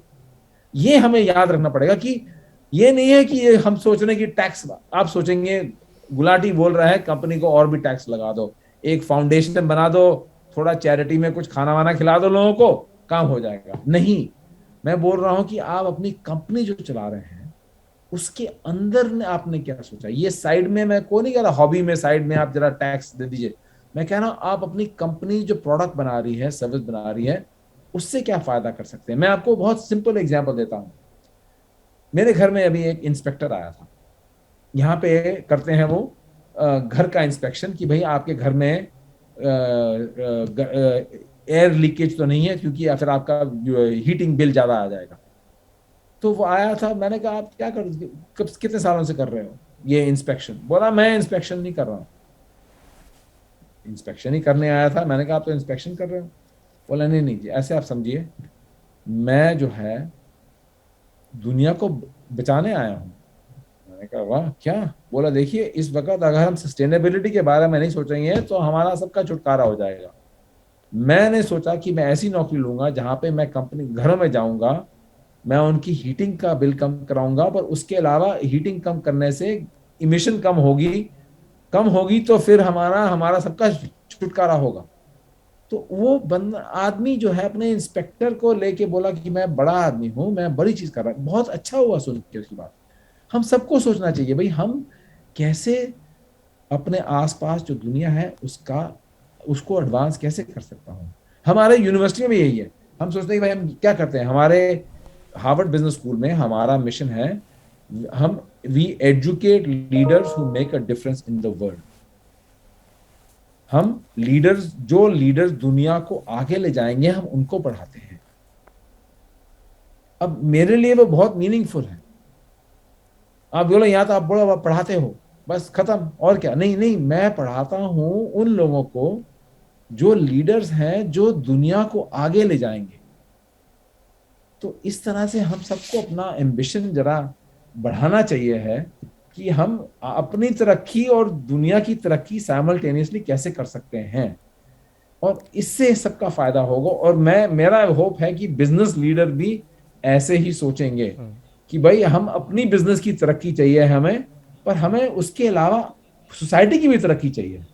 ये हमें याद रखना पड़ेगा कि ये नहीं है कि ये हम सोच रहे हैं कि टैक्स, आप सोचेंगे गुलाटी बोल रहा है कंपनी को और भी टैक्स लगा दो, एक फाउंडेशन बना दो, थोड़ा चैरिटी में कुछ खाना वाना खिला दो लोगों को, काम हो जाएगा। नहीं, मैं बोल रहा हूं कि आप अपनी कंपनी जो चला रहे हैं उसके अंदर ने आपने क्या सोचा। ये साइड में मैं को नहीं कह रहा हॉबी में साइड में आप जरा टैक्स दे दीजिए। मैं कह रहा हूं आप अपनी कंपनी जो प्रोडक्ट बना रही है, सर्विस बना रही है, उससे क्या फायदा कर सकते हैं। मैं आपको बहुत सिंपल एग्जांपल देता हूं। मेरे घर में अभी एक इंस्पेक्टर आया था। यहाँ पे करते हैं वो घर का इंस्पेक्शन कि भाई आपके घर में एयर लीकेज तो नहीं है, क्योंकि या फिर आपका हीटिंग बिल ज्यादा आ जाएगा। तो वो आया था, मैंने कहा आप क्या कितने सालों से कर रहे हो ये इंस्पेक्शन। बोला मैं इंस्पेक्शन नहीं कर रहा हूँ। इंस्पेक्शन ही करने आया था। मैंने कहा आप तो इंस्पेक्शन कर रहे हो। बोला नहीं नहीं जी, ऐसे आप समझिए, मैं जो है दुनिया को बचाने आया हूँ। मैंने कहा वाह क्या। बोला देखिए, इस वक्त अगर हम सस्टेनेबिलिटी के बारे में नहीं सोचेंगे तो हमारा सबका छुटकारा हो जाएगा। मैंने सोचा कि मैं ऐसी नौकरी लूंगा जहां पे मैं कंपनी घरों में जाऊंगा, मैं उनकी हीटिंग का बिल कम कराऊंगा, पर उसके अलावा हीटिंग कम करने से इमिशन कम होगी तो फिर हमारा सबका छुटकारा होगा। तो वो आदमी जो है अपने इंस्पेक्टर को लेके बोला कि मैं बड़ा आदमी हूं, मैं बड़ी चीज कर रहा हूं। बहुत अच्छा हुआ सुन के उसकी बात। हम सबको सोचना चाहिए भाई हम कैसे अपने आसपास जो दुनिया है उसको एडवांस कैसे कर सकता हूँ। हमारे यूनिवर्सिटी में यही है। हम सोचते हैं कि भाई हम क्या करते हैं। हमारे हार्वर्ड बिजनेस स्कूल में हमारा मिशन है, हम we educate leaders who make a difference in the world. हम जो लीडर्स दुनिया को आगे ले जाएंगे, हम उनको पढ़ाते हैं। अब मेरे लिए वो बहुत मीनिंगफुल है। आप बोलो यहाँ तो आप बड़ा पढ़ाते हो, बस खत्म, और क्या? नहीं नहीं, मैं पढ़ाता हूं उन लोगों को जो लीडर्स हैं, जो दुनिया को आगे ले जाएंगे। तो इस तरह से हम सबको अपना एम्बिशन जरा बढ़ाना चाहिए है कि हम अपनी तरक्की और दुनिया की तरक्की साइमल्टेनियसली कैसे कर सकते हैं, और इससे सबका फायदा होगा। और मेरा होप है कि बिजनेस लीडर भी ऐसे ही सोचेंगे कि भाई हम अपनी बिजनेस की तरक्की चाहिए हमें, पर हमें उसके अलावा सोसाइटी की भी तरक्की चाहिए।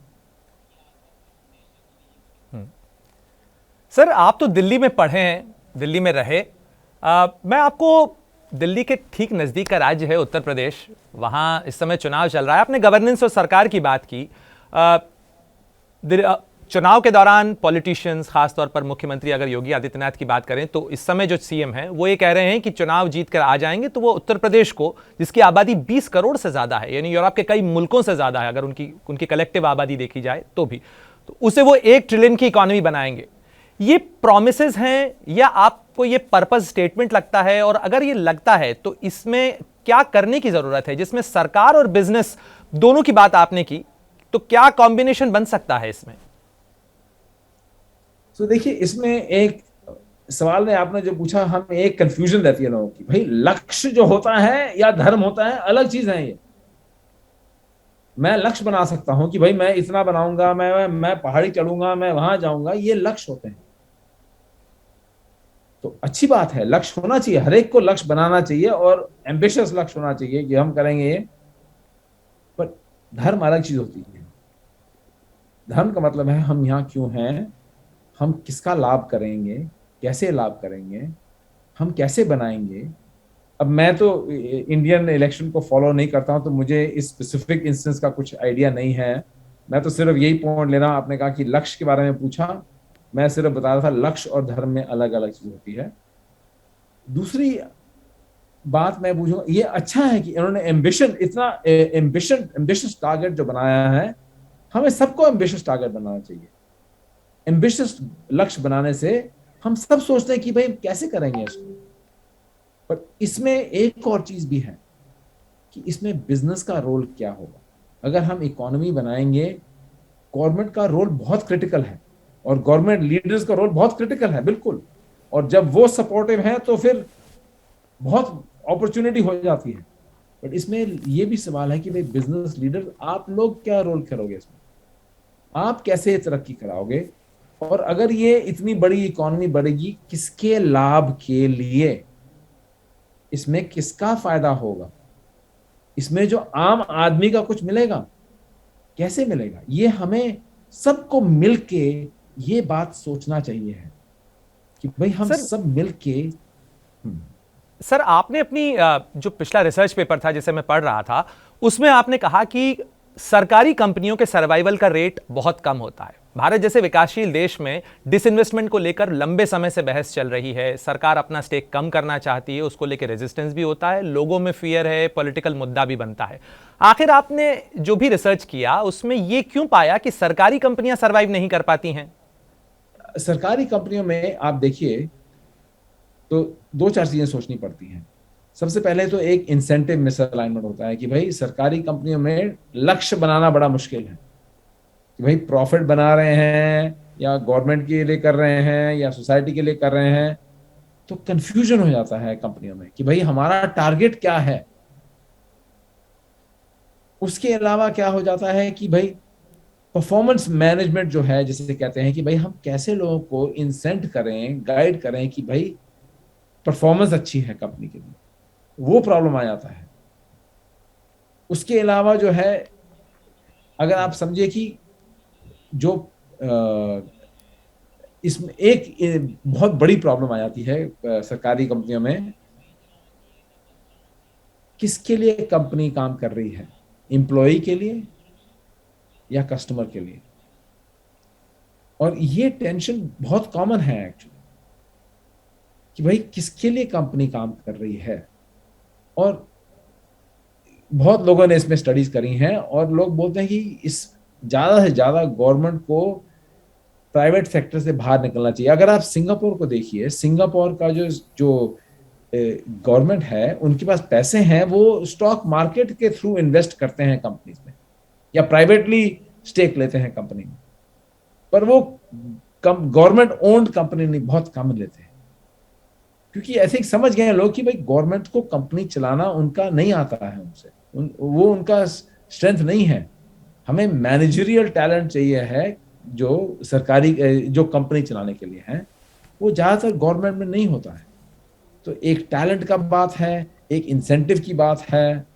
सर, आप तो दिल्ली में पढ़े हैं, दिल्ली में रहे। मैं आपको, दिल्ली के ठीक नज़दीक का राज्य है उत्तर प्रदेश, वहाँ इस समय चुनाव चल रहा है। आपने गवर्नेंस और सरकार की बात की। चुनाव के दौरान पॉलिटिशियंस, खासतौर पर मुख्यमंत्री अगर योगी आदित्यनाथ की बात करें तो इस समय जो सीएम हैं वो ये कह रहे हैं कि चुनाव जीत कर आ जाएंगे तो वो उत्तर प्रदेश को, जिसकी आबादी 20 करोड़ से ज़्यादा है, यानी यूरोप के कई मुल्कों से ज़्यादा है अगर उनकी कलेक्टिव आबादी देखी जाए तो भी, तो उसे वो 1 ट्रिलियन की इकॉनमी बनाएंगे। ये प्रॉमिसेस हैं या आपको ये पर्पस स्टेटमेंट लगता है? और अगर ये लगता है तो इसमें क्या करने की जरूरत है, जिसमें सरकार और बिजनेस दोनों की बात आपने की, तो क्या कॉम्बिनेशन बन सकता है इसमें? तो देखिए, इसमें एक सवाल में आपने जो पूछा, हम एक कंफ्यूजन रहती है लोगों की, भाई लक्ष्य जो होता है या धर्म होता है, अलग चीज है ये। मैं लक्ष्य बना सकता हूं कि भाई मैं इतना बनाऊंगा, मैं पहाड़ी चढ़ूंगा, मैं वहां जाऊंगा, ये लक्ष्य होते हैं। तो अच्छी बात है, लक्ष्य होना चाहिए, हर एक को लक्ष्य बनाना चाहिए और एम्बिशियस लक्ष्य होना चाहिए कि हम करेंगे ये। पर धर्म अलग चीज होती है। धर्म का मतलब है हम यहाँ क्यों हैं, हम किसका लाभ करेंगे, कैसे लाभ करेंगे, हम कैसे बनाएंगे। अब मैं तो इंडियन इलेक्शन को फॉलो नहीं करता हूं, तो मुझे इस स्पेसिफिक इंस्टेंस का कुछ आइडिया नहीं है। मैं तो सिर्फ यही पॉइंट ले रहा हूं, आपने कहा कि लक्ष्य के बारे में पूछा, मैं सिर्फ बता रहा था लक्ष्य और धर्म में अलग अलग चीज होती है। दूसरी बात मैं पूछूंगा, ये अच्छा है कि इन्होंने एम्बिशन, इतना एम्बिशियस टारगेट जो बनाया है, हमें सबको एम्बिशियस टारगेट बनाना चाहिए। एम्बिशियस लक्ष्य बनाने से हम सब सोचते हैं कि भाई कैसे करेंगे इसको। पर इसमें एक और चीज भी है कि इसमें बिजनेस का रोल क्या होगा। अगर हम इकोनॉमी बनाएंगे, गवर्नमेंट का रोल बहुत क्रिटिकल है और गवर्नमेंट लीडर्स का रोल बहुत क्रिटिकल है, बिल्कुल। और जब वो सपोर्टिव है तो फिर बहुत अपॉर्चुनिटी हो जाती है। बट इसमें ये भी सवाल है कि भाई बिजनेस लीडर, आप लोग क्या रोल करोगे इसमें, आप कैसे तरक्की कराओगे, और अगर ये इतनी बड़ी इकोनॉमी बढ़ेगी, किसके लाभ के लिए, इसमें किसका फायदा होगा, इसमें जो आम आदमी का कुछ मिलेगा, कैसे मिलेगा, ये हमें सबको मिलके ये बात सोचना चाहिए है कि भाई हम सब मिलके। सर, आपने अपनी जो पिछला रिसर्च पेपर था जिसे मैं पढ़ रहा था, उसमें आपने कहा कि सरकारी कंपनियों के सर्वाइवल का रेट बहुत कम होता है। भारत जैसे विकासशील देश में डिसइन्वेस्टमेंट को लेकर लंबे समय से बहस चल रही है, सरकार अपना स्टेक कम करना चाहती है, उसको लेकर रेजिस्टेंस भी होता है, लोगों में फियर है, पॉलिटिकल मुद्दा भी बनता है। आखिर आपने जो भी रिसर्च किया उसमें ये क्यों पाया कि सरकारी कंपनियां सर्वाइव नहीं कर पाती हैं? सरकारी कंपनियों में आप देखिए तो 2-4 चीजें सोचनी पड़ती हैं। सबसे पहले तो एक इंसेंटिव मिसअलाइनमेंट होता है कि भाई सरकारी कंपनियों में लक्ष्य बनाना बड़ा मुश्किल है कि भाई प्रॉफिट बना रहे हैं या गवर्नमेंट के लिए कर रहे हैं या सोसाइटी के लिए कर रहे हैं, तो कंफ्यूजन हो जाता है कंपनियों में कि भाई हमारा टारगेट क्या है। उसके अलावा क्या हो जाता है कि भाई परफॉर्मेंस मैनेजमेंट जो है, जिसे कहते हैं कि भाई हम कैसे लोगों को इंसेंट करें, गाइड करें कि भाई परफॉर्मेंस अच्छी है कंपनी के लिए, वो प्रॉब्लम आ जाता है। उसके अलावा जो है, अगर आप समझिए कि जो इसमें एक बहुत बड़ी प्रॉब्लम आ जाती है सरकारी कंपनियों में, किसके लिए कंपनी काम कर रही है, एम्प्लॉय के लिए या कस्टमर के लिए। और ये टेंशन बहुत कॉमन है एक्चुअली कि भाई किसके लिए कंपनी काम कर रही है। और बहुत लोगों ने इसमें स्टडीज करी हैं और लोग बोलते हैं कि इस ज्यादा से ज्यादा गवर्नमेंट को प्राइवेट सेक्टर से बाहर निकलना चाहिए। अगर आप सिंगापुर को देखिए, सिंगापुर का जो जो गवर्नमेंट है, उनके पास पैसे हैं, वो स्टॉक मार्केट के थ्रू इन्वेस्ट करते हैं कंपनीज में या प्राइवेटली स्टेक लेते हैं कंपनी में, पर वो गवर्नमेंट ओन्ड कंपनी नहीं, बहुत कम लेते हैं, क्योंकि ऐसे ही समझ गए हैं लोग कि भाई गवर्नमेंट को कंपनी चलाना उनका नहीं आता है, वो उनका स्ट्रेंथ नहीं है। हमें मैनेजरियल टैलेंट चाहिए है जो सरकारी जो कंपनी चलाने के लिए है, वो ज्यादातर गवर्नमेंट में नहीं होता है। तो एक टैलेंट का बात है, एक इंसेंटिव की बात है,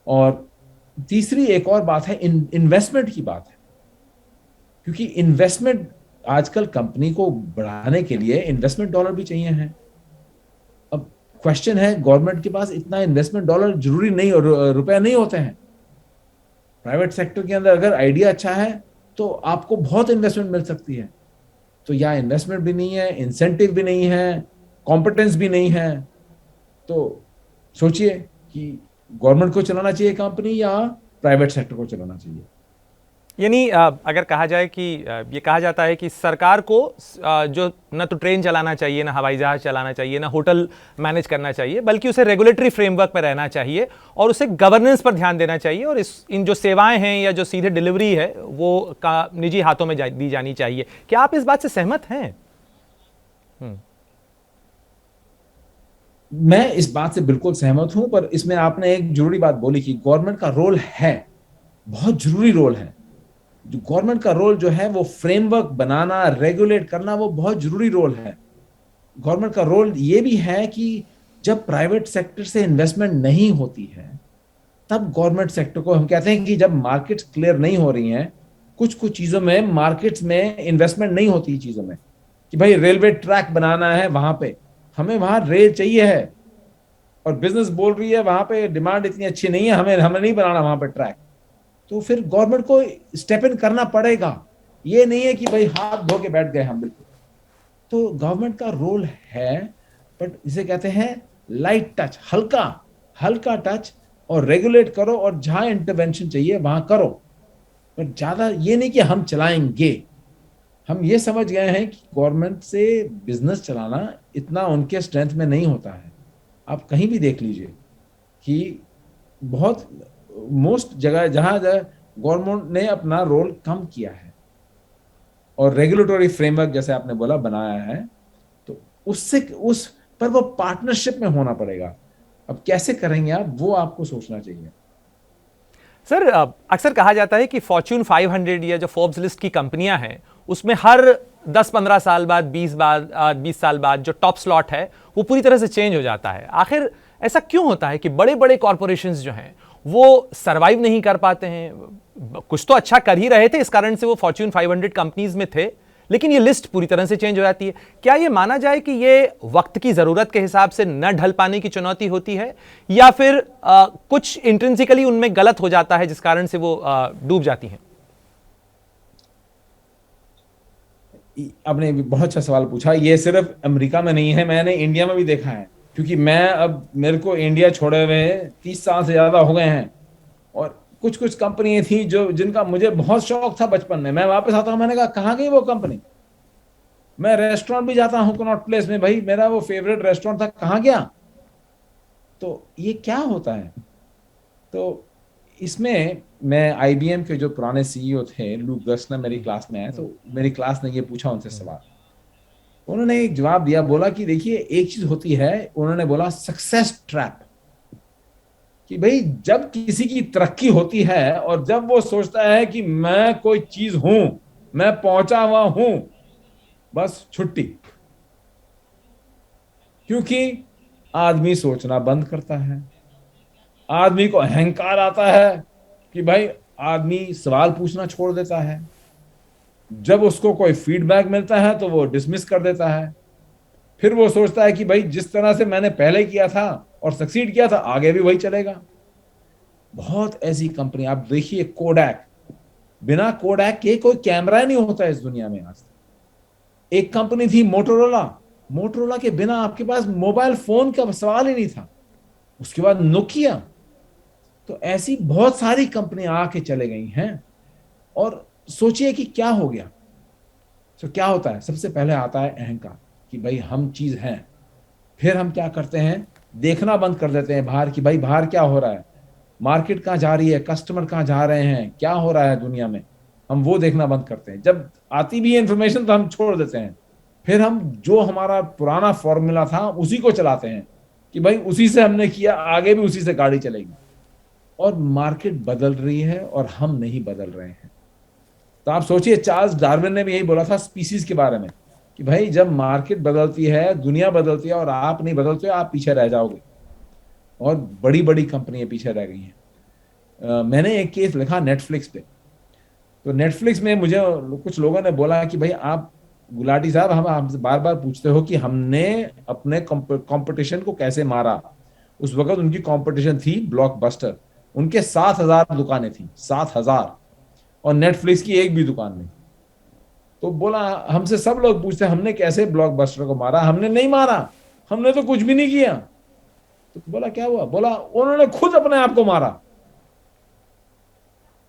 और तीसरी एक और बात है, इन्वेस्टमेंट की बात है, क्योंकि इन्वेस्टमेंट आजकल कंपनी को बढ़ाने के लिए इन्वेस्टमेंट डॉलर भी चाहिए हैं। अब क्वेश्चन है, गवर्नमेंट के पास इतना इन्वेस्टमेंट डॉलर जरूरी नहीं, रुपए नहीं होते हैं। प्राइवेट सेक्टर के अंदर अगर आइडिया अच्छा है तो आपको बहुत इन्वेस्टमेंट मिल सकती है। तो या इन्वेस्टमेंट भी नहीं है, इंसेंटिव भी नहीं है, कॉम्पिटेंस भी नहीं है, तो सोचिए कि गवर्नमेंट को चलाना चाहिए कंपनी या प्राइवेट सेक्टर को चलाना चाहिए। यानी अगर कहा जाए कि ये कहा जाता है कि सरकार को जो न तो ट्रेन चलाना चाहिए, ना हवाई जहाज चलाना चाहिए, ना होटल मैनेज करना चाहिए, बल्कि उसे रेगुलेटरी फ्रेमवर्क पर रहना चाहिए और उसे गवर्नेंस पर ध्यान देना चाहिए, और इन जो सेवाएं हैं या जो सीधे डिलीवरी है वो निजी हाथों में दी जानी चाहिए। क्या आप इस बात से सहमत हैं? मैं इस बात से बिल्कुल सहमत हूं, पर इसमें आपने एक जरूरी बात बोली कि गवर्नमेंट का रोल है, बहुत जरूरी रोल है। जो गवर्नमेंट का रोल जो है वो फ्रेमवर्क बनाना, रेगुलेट करना, वो बहुत जरूरी रोल है। गवर्नमेंट का रोल ये भी है कि जब प्राइवेट सेक्टर से इन्वेस्टमेंट नहीं होती है, तब गवर्नमेंट सेक्टर को, हम कहते हैं कि जब मार्केट्स क्लियर नहीं हो रही हैं, कुछ कुछ चीजों में मार्केट्स में इन्वेस्टमेंट नहीं होती चीजों में, कि भाई रेलवे ट्रैक बनाना है, वहां पे हमें वहां रेल चाहिए है, और बिजनेस बोल रही है वहां पे डिमांड इतनी अच्छी नहीं है, हमें नहीं बनाना वहां पे ट्रैक, तो फिर गवर्नमेंट को स्टेप इन करना पड़ेगा। ये नहीं है कि भाई हाथ धो के बैठ गए हम, बिल्कुल। तो गवर्नमेंट का रोल है, बट इसे कहते हैं लाइट टच, हल्का हल्का टच, और रेगुलेट करो, और जहां इंटरवेंशन चाहिए वहां करो, पर ज्यादा ये नहीं कि हम चलाएंगे। हम ये समझ गए हैं कि गवर्नमेंट से बिजनेस चलाना इतना उनके स्ट्रेंथ में नहीं होता है। आप कहीं भी देख लीजिए कि बहुत मोस्ट जगह जहां गवर्नमेंट ने अपना रोल कम किया है और रेगुलेटरी फ्रेमवर्क जैसे आपने बोला बनाया है, तो उससे उस पर वो पार्टनरशिप में होना पड़ेगा। अब कैसे करेंगे आप, वो आपको सोचना चाहिए। सर, अक्सर कहा जाता है कि फॉर्च्यून 500 या जो फोर्ब्स लिस्ट की कंपनियां हैं, उसमें हर 10-15 साल बाद, 20 साल बाद जो टॉप स्लॉट है वो पूरी तरह से चेंज हो जाता है। आखिर ऐसा क्यों होता है कि बड़े बड़े कॉरपोरेशंस जो हैं वो सरवाइव नहीं कर पाते हैं? कुछ तो अच्छा कर ही रहे थे, इस कारण से वो फॉर्च्यून 500 कंपनीज में थे, लेकिन ये लिस्ट पूरी तरह से चेंज हो जाती है। क्या ये माना जाए कि ये वक्त की जरूरत के हिसाब से न ढल पाने की चुनौती होती है, या फिर कुछ इंट्रिंसिकली उनमें गलत हो जाता है जिस कारण से वो डूब जाती हैं? आपने बहुत अच्छा सवाल पूछा। ये सिर्फ अमेरिका में नहीं है, मैंने इंडिया में भी देखा है, क्योंकि मैं अब, मेरे को इंडिया छोड़े हुए 30 साल से ज्यादा हो गए हैं, और कुछ कुछ कंपनी थी जो जिनका मुझे बहुत शौक था बचपन में। मैं वापस आता हूं, मैंने कहा कहाँ गई वो कंपनी? मैं रेस्टोरेंट भी जाता हूं कनॉट प्लेस में, भाई मेरा वो फेवरेट रेस्टोरेंट था, कहाँ गया? तो ये क्या होता है? तो इसमें मैं आईबीएम के जो पुराने सीईओ थे, लुक गस्नर, मेरी क्लास में आए, तो मेरी क्लास ने ये पूछा उनसे सवाल, उन्होंने एक जवाब दिया, बोला कि देखिए एक चीज होती है, उन्होंने बोला सक्सेस ट्रैप, कि भाई जब किसी की तरक्की होती है और जब वो सोचता है कि मैं कोई चीज हूं, मैं पहुंचा हुआ हूं, बस छुट्टी। क्योंकि आदमी सोचना बंद करता है, आदमी को अहंकार आता है कि भाई आदमी सवाल पूछना छोड़ देता है, जब उसको कोई फीडबैक मिलता है तो वो डिसमिस कर देता है, फिर वो सोचता है कि भाई जिस तरह से मैंने पहले किया था और सक्सीड किया था, आगे भी वही चलेगा। बहुत ऐसी कंपनी आप देखिए, कोडैक, बिना कोडैक के कोई कैमरा नहीं होता इस दुनिया में आज तक। एक कंपनी थी मोटोरोला, मोटोरोला के बिना आपके पास मोबाइल फोन का सवाल ही नहीं था। उसके बाद नोकिया, तो ऐसी बहुत सारी कंपनियां आके चले गई हैं। और सोचिए कि क्या हो गया। तो क्या होता है, सबसे पहले आता है अहंकार कि भाई हम चीज हैं। फिर हम क्या करते हैं, देखना बंद कर देते हैं बाहर कि भाई बाहर क्या हो रहा है, मार्केट कहाँ जा रही है, कस्टमर कहाँ जा रहे हैं, क्या हो रहा है दुनिया में। हम वो देखना बंद करते हैं। जब आती भी है इंफॉर्मेशन तो हम छोड़ देते हैं। फिर हम जो हमारा पुराना फॉर्मूला था उसी को चलाते हैं कि भाई उसी से हमने किया, आगे भी उसी से गाड़ी चलेगी। और मार्केट बदल रही है और हम नहीं बदल रहे हैं। तो आप सोचिए, चार्ल्स डार्विन ने भी यही बोला था स्पीसीज के बारे में कि भाई जब मार्केट बदलती है, दुनिया बदलती है और आप नहीं बदलते हो, आप पीछे रह जाओगे। और बड़ी बड़ी कंपनियां पीछे रह गई हैं। मैंने एक केस लिखा नेटफ्लिक्स पे। तो नेटफ्लिक्स में मुझे कुछ लोगों ने बोला कि भाई आप गुलाटी साहब, हम आपसे बार बार पूछते हो कि हमने अपने कंपटीशन को कैसे मारा। उस वक्त उनकी कंपटीशन थी ब्लॉकबस्टर। उनके 7,000 दुकानें थी, 7,000, और नेटफ्लिक्स की एक भी दुकान नहीं। तो बोला, हमसे सब लोग पूछते हैं हमने कैसे ब्लॉकबस्टर को मारा। हमने नहीं मारा, हमने तो कुछ भी नहीं किया। तो बोला क्या हुआ, बोला उन्होंने खुद अपने आप को मारा।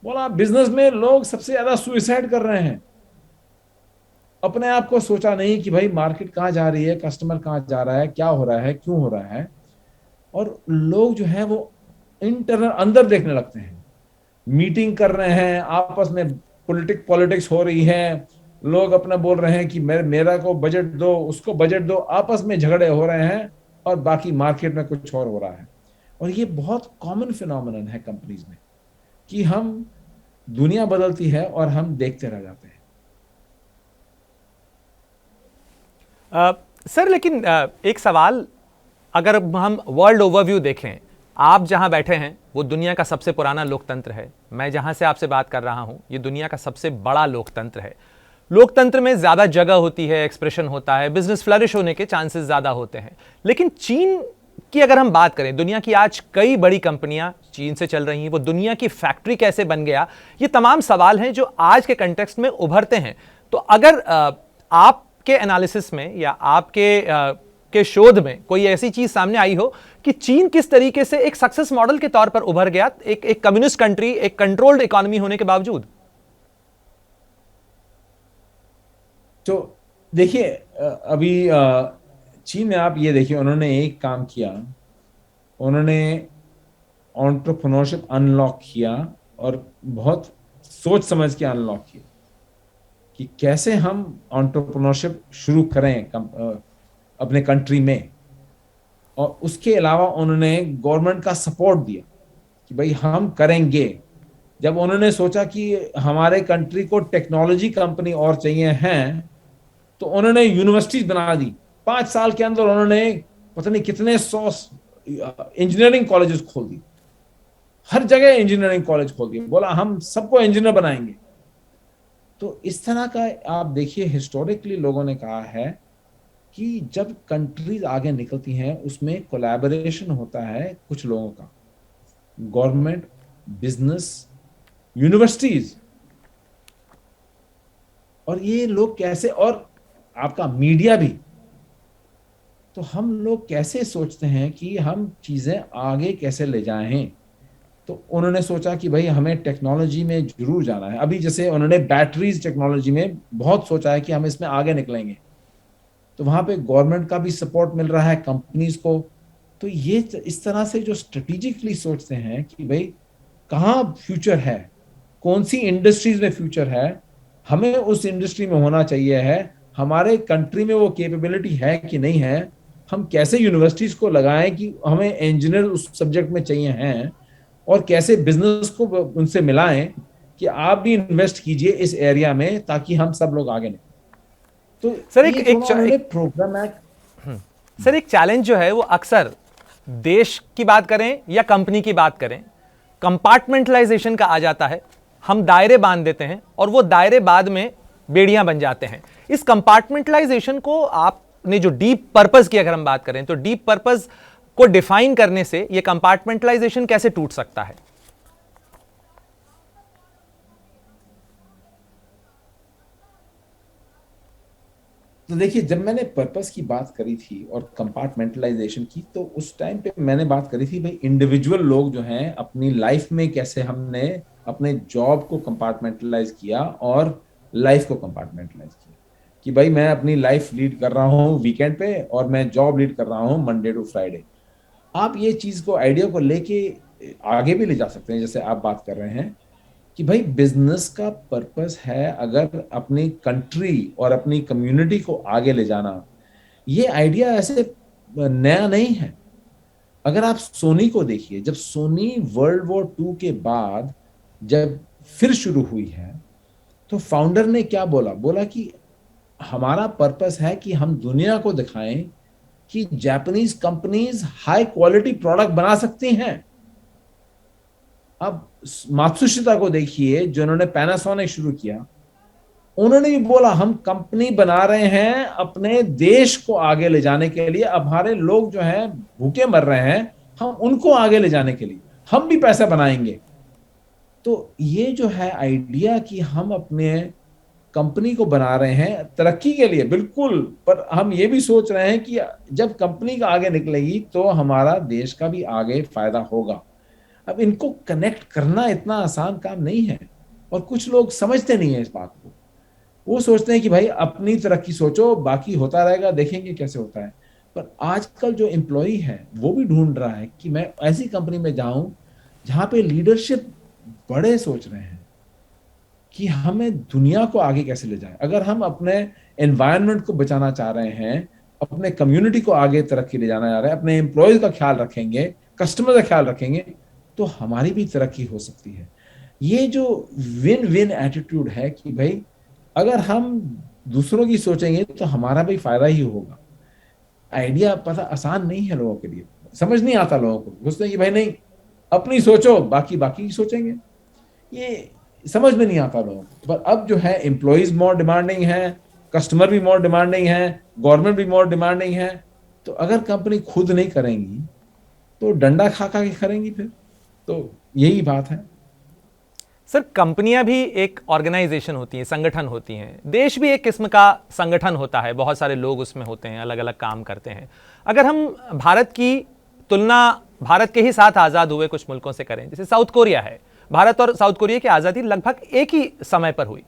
बोला बिजनेस में लोग सबसे ज्यादा सुइसाइड कर रहे हैं। अपने आप को सोचा नहीं कि भाई मार्केट कहाँ जा रही है, कस्टमर कहाँ जा रहा है, क्या हो रहा है, क्यों हो रहा है। और लोग जो है वो इंटरनल अंदर देखने लगते हैं। मीटिंग कर रहे हैं आपस में, पॉलिटिक्स हो रही है। लोग अपना बोल रहे हैं कि मेरा को बजट दो, उसको बजट दो, आपस में झगड़े हो रहे हैं। और बाकी मार्केट में कुछ और हो रहा है। और ये बहुत कॉमन फिनोमिनन है कंपनीज में कि हम, दुनिया बदलती है और हम देखते रह जाते हैं। सर लेकिन एक सवाल, अगर हम वर्ल्ड ओवरव्यू देखें, आप जहां बैठे हैं वो दुनिया का सबसे पुराना लोकतंत्र है, मैं जहां से आपसे बात कर रहा हूं ये दुनिया का सबसे बड़ा लोकतंत्र है। लोकतंत्र में ज्यादा जगह होती है, एक्सप्रेशन होता है, बिजनेस फ्लरिश होने के चांसेस ज्यादा होते हैं। लेकिन चीन की अगर हम बात करें, दुनिया की आज कई बड़ी कंपनियां चीन से चल रही हैं, वो दुनिया की फैक्ट्री कैसे बन गया, ये तमाम सवाल हैं जो आज के कंटेक्स्ट में उभरते हैं। तो अगर आपके एनालिसिस में या के शोध में कोई ऐसी चीज सामने आई हो कि चीन किस तरीके से एक सक्सेस मॉडल के तौर पर उभर गया, एक कम्युनिस्ट कंट्री, एक कंट्रोल्ड इकोनॉमी होने के बावजूद। तो देखिए, अभी चीन में आप ये देखिए, उन्होंने एक काम किया, उन्होंने एंटरप्रेन्योरशिप अनलॉक किया। और बहुत सोच समझ के अनलॉक किया कि कैसे हम एंटरप्रेन्योरशिप शुरू करें अपने कंट्री में। और उसके अलावा उन्होंने गवर्नमेंट का सपोर्ट दिया कि भाई हम करेंगे। जब उन्होंने सोचा कि हमारे कंट्री को टेक्नोलॉजी कंपनी और चाहिए हैं, तो उन्होंने यूनिवर्सिटीज बना दी। 5 साल के अंदर उन्होंने पता नहीं कितने 100 इंजीनियरिंग कॉलेजेस खोल दी। हर जगह इंजीनियरिंग कॉलेज खोल दिए, बोला हम सबको इंजीनियर बनाएंगे। तो इस तरह का आप देखिए, हिस्टोरिकली लोगों ने कहा है कि जब कंट्रीज आगे निकलती हैं उसमें कोलैबोरेशन होता है कुछ लोगों का, गवर्नमेंट, बिजनेस, यूनिवर्सिटीज, और ये लोग कैसे, और आपका मीडिया भी। तो हम लोग कैसे सोचते हैं कि हम चीजें आगे कैसे ले जाएं। तो उन्होंने सोचा कि भाई हमें टेक्नोलॉजी में जरूर जाना है। अभी जैसे उन्होंने बैटरीज टेक्नोलॉजी में बहुत सोचा है कि हम इसमें आगे निकलेंगे। तो वहां पे गवर्नमेंट का भी सपोर्ट मिल रहा है कंपनीज को। तो ये इस तरह से जो स्ट्रेटेजिकली सोचते हैं कि भाई कहाँ फ्यूचर है, कौन सी इंडस्ट्रीज में फ्यूचर है, हमें उस इंडस्ट्री में होना चाहिए है, हमारे कंट्री में वो कैपेबिलिटी है कि नहीं है, हम कैसे यूनिवर्सिटीज को लगाएं कि हमें इंजीनियर उस सब्जेक्ट में चाहिए हैं, और कैसे बिजनेस को उनसे मिलाएं कि आप भी इन्वेस्ट कीजिए इस एरिया में ताकि हम सब लोग आगे निकलें। तो सर ये थोड़ा उन्होंने प्रोग्राम है। सर एक चैलेंज जो है वो अक्सर देश की बात करें या कंपनी की बात करें, कंपार्टमेंटलाइजेशन का आ जाता है। हम दायरे बांध देते हैं और वो दायरे बाद में बेड़ियां बन जाते हैं। इस कंपार्टमेंटलाइजेशन को आपने जो डीप पर्पस की अगर हम बात करें, तो डीप पर्पस को डिफाइन करने से ये कंपार्टमेंटलाइजेशन कैसे टूट सकता है? तो देखिए, जब मैंने पर्पस की बात करी थी और कंपार्टमेंटलाइजेशन की, तो उस टाइम पे मैंने बात करी थी भाई इंडिविजुअल लोग जो हैं अपनी लाइफ में कैसे हमने अपने जॉब को कंपार्टमेंटलाइज किया और लाइफ को कंपार्टमेंटलाइज किया, कि भाई मैं अपनी लाइफ लीड कर रहा हूँ वीकेंड पे और मैं जॉब लीड कर रहा हूँ मंडे टू फ्राइडे। आप ये चीज को, आइडिया को लेके आगे भी ले जा सकते हैं, जैसे आप बात कर रहे हैं कि भाई बिजनेस का पर्पस है अगर अपनी कंट्री और अपनी कम्युनिटी को आगे ले जाना। ये आइडिया ऐसे नया नहीं है। अगर आप सोनी को देखिए, जब सोनी वर्ल्ड वॉर 2 के बाद जब फिर शुरू हुई है, तो फाउंडर ने क्या बोला, बोला कि हमारा पर्पस है कि हम दुनिया को दिखाएं कि Japanese companies high quality product बना सकती हैं। अब मात्सुशिता को देखिए, जिन्होंने पैनासोनिक शुरू किया, उन्होंने भी बोला हम कंपनी बना रहे हैं अपने देश को आगे ले जाने के लिए। अब हमारे लोग जो हैं भूखे मर रहे हैं, हम उनको आगे ले जाने के लिए हम भी पैसा बनाएंगे। तो ये जो है आइडिया कि हम अपने कंपनी को बना रहे हैं तरक्की के लिए, बिल्कुल, पर हम ये भी सोच रहे हैं कि जब कंपनी का आगे निकलेगी तो हमारा देश का भी आगे फायदा होगा। अब इनको कनेक्ट करना इतना आसान काम नहीं है, और कुछ लोग समझते नहीं है इस बात को। वो सोचते हैं कि भाई अपनी तरक्की सोचो, बाकी होता रहेगा, देखेंगे कैसे होता है। पर आजकल जो एम्प्लॉय है वो भी ढूंढ रहा है कि मैं ऐसी कंपनी में जाऊं जहां पे लीडरशिप बड़े सोच रहे हैं कि हमें दुनिया को आगे कैसे ले जाए। अगर हम अपने एनवायरनमेंट को बचाना चाह रहे हैं, अपने कम्युनिटी को आगे तरक्की ले जाना चाह रहे हैं, अपने एम्प्लॉयज का ख्याल रखेंगे, कस्टमर का ख्याल रखेंगे, तो हमारी भी तरक्की हो सकती है। ये जो विन विन एटीट्यूड है कि भाई अगर हम दूसरों की सोचेंगे तो हमारा भी फायदा ही होगा। आइडिया पता आसान नहीं है, लोगों के लिए समझ नहीं आता। लोगों को सोचते हैं कि भाई नहीं, अपनी सोचो, बाकी बाकी सोचेंगे। ये समझ में नहीं आता लोगों को। पर अब जो है एम्प्लॉइज मोर डिमांडिंग है, कस्टमर भी मोर डिमांडिंग है, गवर्नमेंट भी मोर डिमांडिंग है। तो अगर कंपनी खुद नहीं करेंगी तो डंडा खा खा के करेंगी फिर। तो यही बात है सर। कंपनियां भी एक ऑर्गेनाइजेशन होती हैं, संगठन होती हैं। देश भी एक किस्म का संगठन होता है, बहुत सारे लोग उसमें होते हैं, अलग अलग काम करते हैं। अगर हम भारत की तुलना भारत के ही साथ आज़ाद हुए कुछ मुल्कों से करें, जैसे साउथ कोरिया है, भारत और साउथ कोरिया की आज़ादी लगभग एक ही समय पर हुई।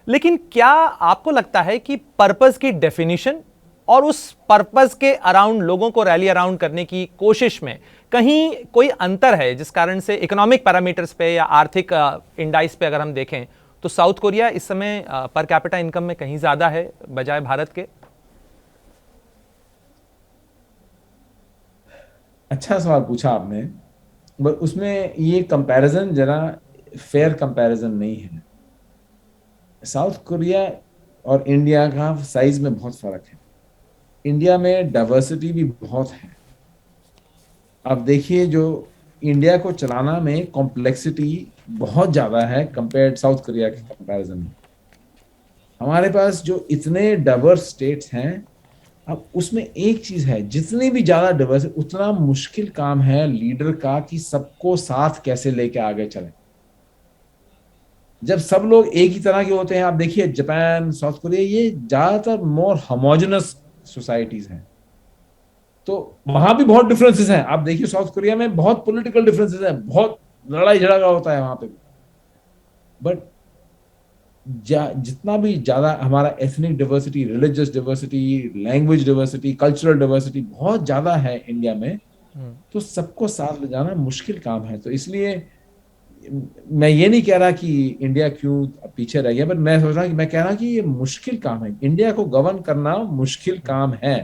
लेकिन क्या आपको लगता है कि पर्पस की डेफिनेशन और उस पर्पस के अराउंड लोगों को रैली अराउंड करने की कोशिश में कहीं कोई अंतर है, जिस कारण से इकोनॉमिक पैरामीटर्स पे या आर्थिक इंडाइस पे अगर हम देखें तो साउथ कोरिया इस समय पर कैपिटा इनकम में कहीं ज्यादा है बजाय भारत के? अच्छा सवाल पूछा आपने, बट उसमें ये कंपैरिजन जरा फेयर कंपैरिजन नहीं है। साउथ कोरिया और इंडिया का साइज में बहुत फर्क है। इंडिया में डाइवर्सिटी भी बहुत है। अब देखिए, जो इंडिया को चलाना में कॉम्प्लेक्सिटी बहुत ज्यादा है कंपेयर साउथ कोरिया के कंपैरिजन में। हमारे पास जो इतने डाइवर्स स्टेट्स हैं, अब उसमें एक चीज है, जितनी भी ज्यादा डाइवर्स उतना मुश्किल काम है लीडर का कि सबको साथ कैसे लेके आगे चले। जब सब लोग एक ही तरह के होते हैं, आप देखिए जापान, साउथ कोरिया, ये ज्यादातर मोर होमोजेनस सोसाइटीज हैं, तो वहां भी बहुत डिफरेंसेस हैं। आप देखिए साउथ कोरिया में बहुत पॉलिटिकल डिफरेंसेस हैं, बहुत लड़ाई झगड़ा होता है वहां पे भी। बट जितना भी ज्यादा हमारा ethnic diversity, religious diversity, language diversity, cultural diversity बहुत ज्यादा है इंडिया में, तो सबको साथ ले जाना मुश्किल काम है। तो इसलिए मैं ये नहीं कह रहा कि इंडिया क्यों पीछे रह गया, बट मैं सोच रहा हूँ कि मैं कह रहा हूँ कि ये मुश्किल काम है, इंडिया को गवर्न करना मुश्किल काम है।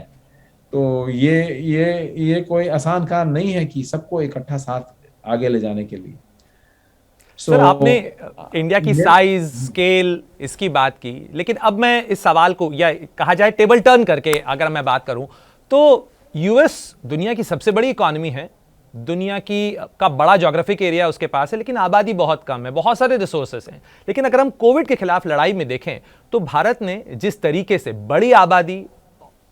तो ये कोई आसान काम नहीं है कि सबको इकट्ठा साथ आगे ले जाने के लिए। सर, आपने इंडिया की साइज, स्केल, इसकी बात की, लेकिन अब मैं इस सवाल को, या कहा जाए टेबल टर्न करके अगर मैं बात करूं, तो यूएस दुनिया की सबसे बड़ी इकोनॉमी है, दुनिया की का बड़ा ज्योग्राफिक एरिया उसके पास है, लेकिन आबादी बहुत कम है, बहुत सारे रिसोर्सेस हैं। लेकिन अगर हम कोविड के खिलाफ लड़ाई में देखें तो भारत ने जिस तरीके से बड़ी आबादी,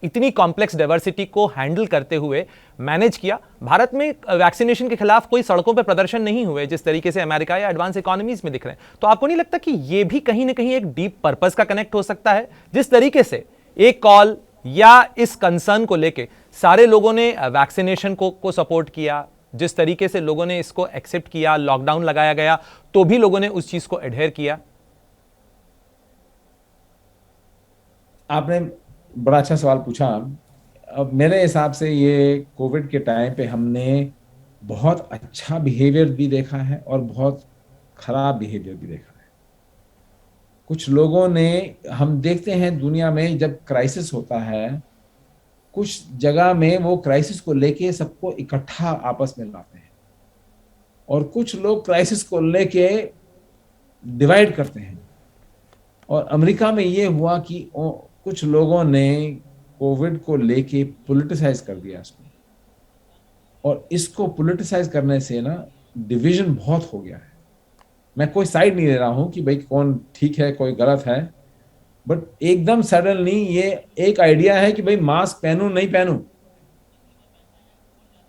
इतनी कॉम्प्लेक्स डाइवर्सिटी को हैंडल करते हुए मैनेज किया, भारत में वैक्सीनेशन के खिलाफ कोई सड़कों पर प्रदर्शन नहीं हुए जिस तरीके से अमेरिका या एडवांस इकोनॉमीज में दिख रहे हैं। तो आपको नहीं लगता कि यह भी कहीं ना कहीं एक डीप पर्पस का कनेक्ट हो सकता है? जिस तरीके से एक कॉल या इस कंसर्न को लेके सारे लोगों ने वैक्सीनेशन को सपोर्ट किया, जिस तरीके से लोगों ने इसको एक्सेप्ट किया, लॉकडाउन लगाया गया तो भी लोगों ने उस चीज को एडहेयर किया? आपने बड़ा अच्छा सवाल पूछा। अब मेरे हिसाब से ये कोविड के टाइम पे हमने बहुत अच्छा बिहेवियर भी देखा है और बहुत खराब बिहेवियर भी देखा है। कुछ लोगों ने, हम देखते हैं दुनिया में जब क्राइसिस होता है, कुछ जगह में वो क्राइसिस को लेके सबको इकट्ठा आपस में लाते हैं और कुछ लोग क्राइसिस को लेके डिवाइड करते हैं। और अमेरिका में ये हुआ कि कुछ लोगों ने कोविड को लेके पॉलिटिसाइज कर दिया इसको, और इसको पॉलिटिसाइज करने से ना डिवीजन बहुत हो गया है। मैं कोई साइड नहीं ले रहा हूं कि भाई कौन ठीक है कोई गलत है, बट एकदम सडनली ये एक आइडिया है कि भाई मास्क पहनूं नहीं पहनूं,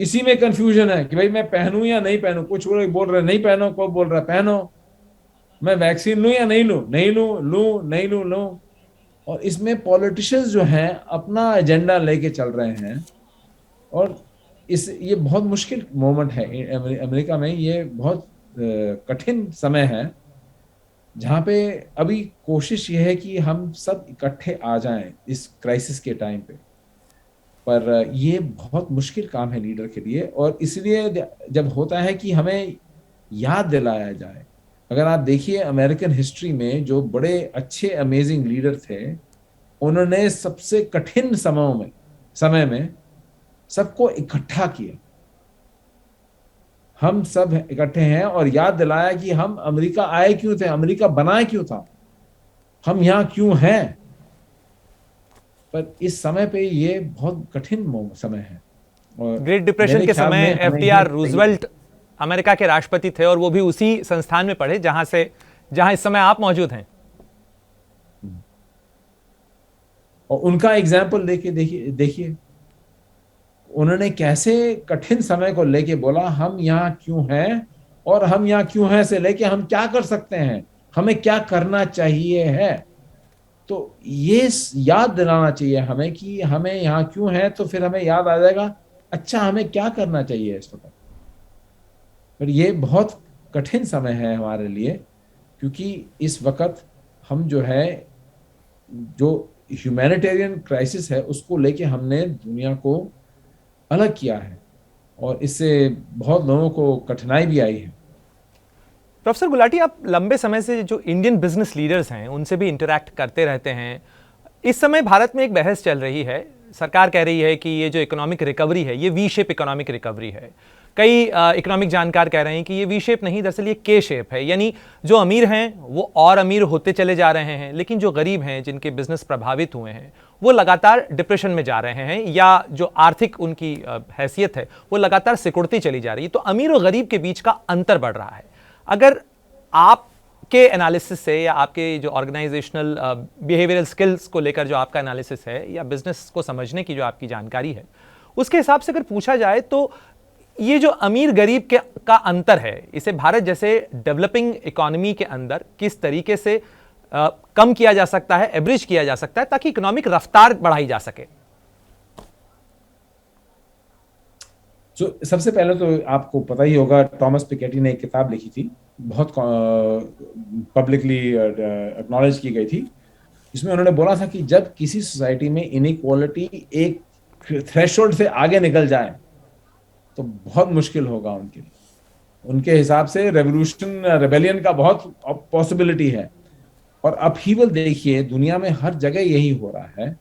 इसी में कंफ्यूजन है कि भाई मैं पहनूं या नहीं पहनूं। कुछ लोग बोल रहे नहीं पहनो, कोई बोल रहा पहनो। मैं वैक्सीन लूं या नहीं लूं, नहीं लूं, लूं नहीं लूं, लूं। और इसमें पॉलिटिशियंस जो हैं अपना एजेंडा लेके चल रहे हैं, और ये बहुत मुश्किल मोमेंट है अमेरिका में। ये बहुत कठिन समय है जहाँ पे अभी कोशिश ये है कि हम सब इकट्ठे आ जाएं इस क्राइसिस के टाइम पे, पर ये बहुत मुश्किल काम है लीडर के लिए। और इसलिए जब होता है कि हमें याद दिलाया जाए, अगर आप देखिए अमेरिकन हिस्ट्री में जो बड़े अच्छे अमेजिंग लीडर थे, उन्होंने सबसे कठिन समय में सबको इकट्ठा किया। हम सब इकट्ठे हैं और याद दिलाया कि हम अमेरिका आए क्यों थे, अमेरिका बनाए क्यों था, हम यहां क्यों हैं। पर इस समय पे ये बहुत कठिन समय है। और ग्रेट डिप्रेशन के समय एफडीआर रूजवेल्ट अमेरिका के राष्ट्रपति थे और वो भी उसी संस्थान में पढ़े जहां इस समय आप मौजूद हैं। और उनका एग्जाम्पल देखिए उन्होंने कैसे कठिन समय को लेके बोला हम यहाँ क्यों हैं, और हम यहाँ क्यों हैं से लेके हम क्या कर सकते हैं, हमें क्या करना चाहिए है। तो ये याद दिलाना चाहिए हमें कि हमें यहाँ क्यों है, तो फिर हमें याद आ जाएगा अच्छा हमें क्या करना चाहिए इस वक्त। पर ये बहुत कठिन समय है हमारे लिए, क्योंकि इस वक्त हम जो ह्यूमैनिटेरियन क्राइसिस है उसको लेके हमने दुनिया को अलग किया है, और इससे बहुत लोगों को कठिनाई भी आई है। प्रोफेसर गुलाटी, आप लंबे समय से जो इंडियन बिजनेस लीडर्स हैं उनसे भी इंटरैक्ट करते रहते हैं। इस समय भारत में एक बहस चल रही है, सरकार कह रही है कि ये जो इकोनॉमिक रिकवरी है ये वी शेप इकोनॉमिक रिकवरी है। कई इकोनॉमिक जानकार कह रहे हैं कि ये वी शेप नहीं, दरअसल ये के शेप है, यानी जो अमीर हैं वो और अमीर होते चले जा रहे हैं, लेकिन जो गरीब हैं जिनके बिजनेस प्रभावित हुए हैं वो लगातार डिप्रेशन में जा रहे हैं, या जो आर्थिक उनकी हैसियत है वो लगातार सिकुड़ती चली जा रही है। तो अमीर और गरीब के बीच का अंतर बढ़ रहा है। अगर आपके एनालिसिस से या आपके जो ऑर्गेनाइजेशनल बिहेवियरल स्किल्स को लेकर जो आपका एनालिसिस है या बिजनेस को समझने की जो आपकी जानकारी है, उसके हिसाब से अगर पूछा जाए तो ये जो अमीर गरीब का अंतर है, इसे भारत जैसे डेवलपिंग इकोनॉमी के अंदर किस तरीके से कम किया जा सकता है, एवरेज किया जा सकता है, ताकि इकोनॉमिक रफ्तार बढ़ाई जा सके? सबसे पहले तो आपको पता ही होगा टॉमस पिकेटी ने एक किताब लिखी थी, बहुत पब्लिकली एक्नॉलेज की गई थी, जिसमें उन्होंने बोला था कि जब किसी सोसाइटी में इनइक्वालिटी एक थ्रेशोल्ड से आगे निकल जाए तो बहुत मुश्किल होगा उनके लिए। उनके हिसाब से रेबेलियन का बहुत पॉसिबिलिटी है। और अपहीवल देखिए दुनिया में हर जगह यही हो रहा है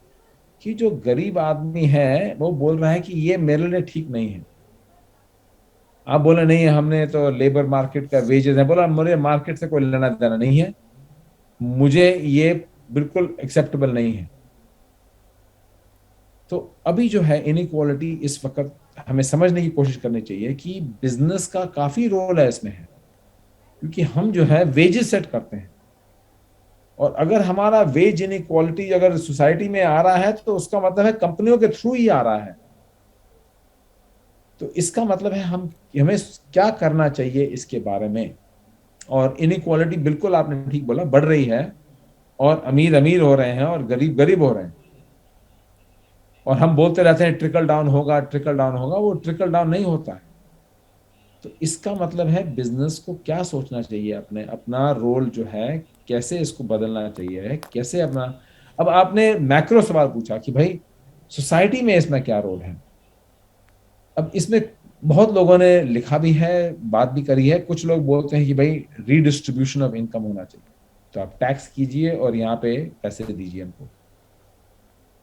कि जो गरीब आदमी है वो बोल रहा है कि ये मेरे लिए ठीक नहीं है। आप बोले नहीं हमने तो लेबर मार्केट का वेजेस है, बोला मुझे मार्केट से कोई लेना देना नहीं है, मुझे ये बिल्कुल एक्सेप्टेबल नहीं है। तो अभी जो है इनइक्वालिटी इस वक्त हमें समझने की कोशिश करनी चाहिए कि बिजनेस का काफी रोल है इसमें है, क्योंकि हम जो है वेजेस सेट करते हैं, और अगर हमारा वेज इनइक्वालिटी अगर सोसाइटी में आ रहा है तो उसका मतलब है कंपनियों के थ्रू ही आ रहा है। तो इसका मतलब है हमें क्या करना चाहिए इसके बारे में। और इनइक्वालिटी बिल्कुल आपने ठीक बोला बढ़ रही है, और अमीर अमीर हो रहे हैं और गरीब गरीब हो रहे हैं। और हम बोलते रहते हैं ट्रिकल डाउन होगा, ट्रिकल डाउन होगा, वो ट्रिकल डाउन नहीं होता है। तो इसका मतलब है बिजनेस को क्या सोचना चाहिए, अपने अपना रोल जो है कैसे इसको बदलना चाहिए है, कैसे अपना। अब आपने मैक्रो सवाल पूछा कि भाई सोसाइटी में इसमें क्या रोल है। अब इसमें बहुत लोगों ने लिखा भी है, बात भी करी है। कुछ लोग बोलते हैं कि भाई रीडिस्ट्रीब्यूशन ऑफ इनकम होना चाहिए, तो आप टैक्स कीजिए और यहाँ पे पैसे दीजिए हमको।